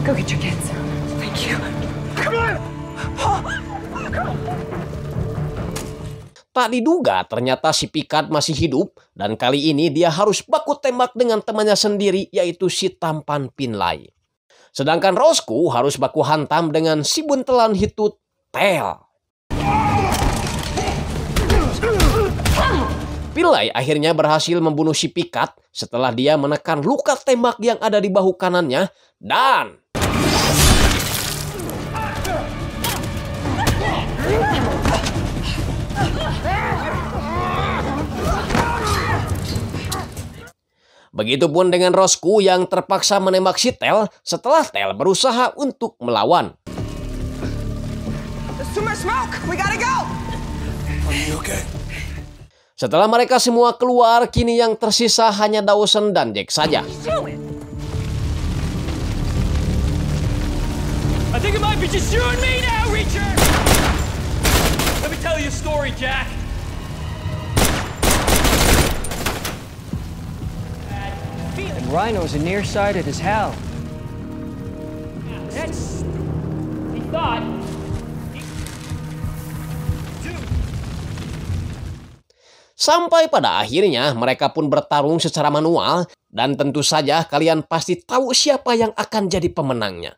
Go get your kids. Thank you. Come on! Tak diduga ternyata si Picard masih hidup dan kali ini dia harus baku tembak dengan temannya sendiri yaitu si tampan Finlay. Sedangkan Roscoe harus baku hantam dengan si buntelan hitut Tel. Finlay akhirnya berhasil membunuh si Picard setelah dia menekan luka tembak yang ada di bahu kanannya dan begitupun dengan Roscoe yang terpaksa menembak si Tel setelah Tel berusaha untuk melawan. Setelah mereka semua keluar, kini yang tersisa hanya Dawson dan Jack saja. I think it might be just you and me now, Reacher! Let me tell you a story, Jack. And Rhino's nearsighted as hell. That's... He thought... Sampai pada akhirnya mereka pun bertarung secara manual dan tentu saja kalian pasti tahu siapa yang akan jadi pemenangnya.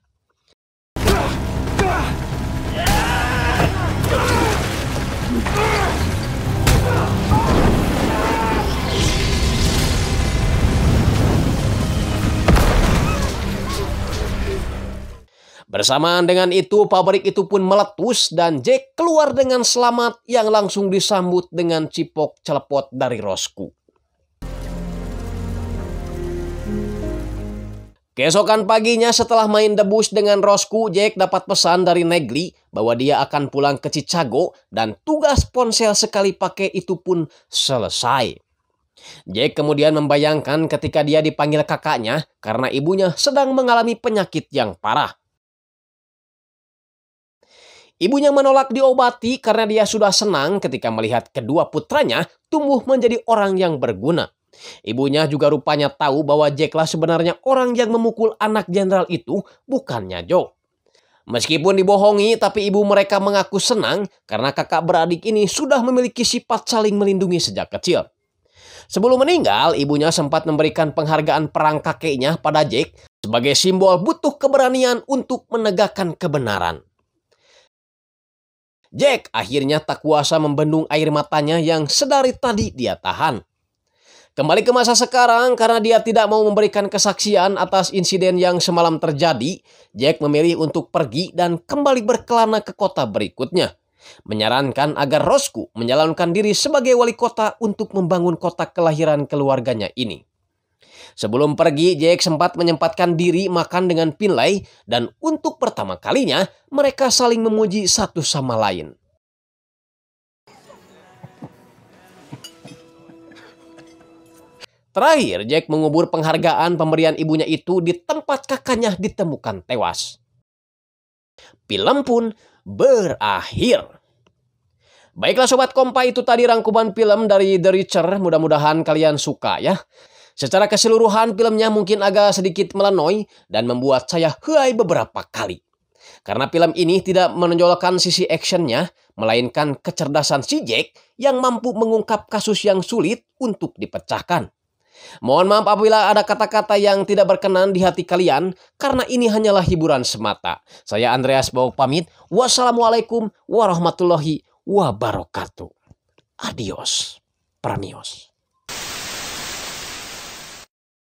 Bersamaan dengan itu, pabrik itu pun meletus dan Jack keluar dengan selamat yang langsung disambut dengan cipok celepot dari Roscoe. Keesokan paginya setelah main debus dengan Roscoe, Jack dapat pesan dari Negli bahwa dia akan pulang ke Chicago dan tugas ponsel sekali pakai itu pun selesai. Jack kemudian membayangkan ketika dia dipanggil kakaknya karena ibunya sedang mengalami penyakit yang parah. Ibunya menolak diobati karena dia sudah senang ketika melihat kedua putranya tumbuh menjadi orang yang berguna. Ibunya juga rupanya tahu bahwa Jacklah sebenarnya orang yang memukul anak jenderal itu, bukannya Joe. Meskipun dibohongi, tapi ibu mereka mengaku senang karena kakak beradik ini sudah memiliki sifat saling melindungi sejak kecil. Sebelum meninggal, ibunya sempat memberikan penghargaan perang kakeknya pada Jack sebagai simbol butuh keberanian untuk menegakkan kebenaran. Jack akhirnya tak kuasa membendung air matanya yang sedari tadi dia tahan. Kembali ke masa sekarang, karena dia tidak mau memberikan kesaksian atas insiden yang semalam terjadi, Jack memilih untuk pergi dan kembali berkelana ke kota berikutnya. Menyarankan agar Roscoe menyalonkan diri sebagai wali kota untuk membangun kota kelahiran keluarganya ini. Sebelum pergi, Jack sempat menyempatkan diri makan dengan Finlay dan untuk pertama kalinya mereka saling memuji satu sama lain. Terakhir, Jack mengubur penghargaan pemberian ibunya itu di tempat kakaknya ditemukan tewas. Film pun berakhir. Baiklah Sobat Kompa, itu tadi rangkuman film dari The Reacher. Mudah-mudahan kalian suka ya. Secara keseluruhan filmnya mungkin agak sedikit melenoi dan membuat saya heuai beberapa kali. Karena film ini tidak menonjolkan sisi actionnya, melainkan kecerdasan si Jack yang mampu mengungkap kasus yang sulit untuk dipecahkan. Mohon maaf apabila ada kata-kata yang tidak berkenan di hati kalian, karena ini hanyalah hiburan semata. Saya Andreas Bauk pamit. Wassalamualaikum warahmatullahi wabarakatuh. Adios, pramios.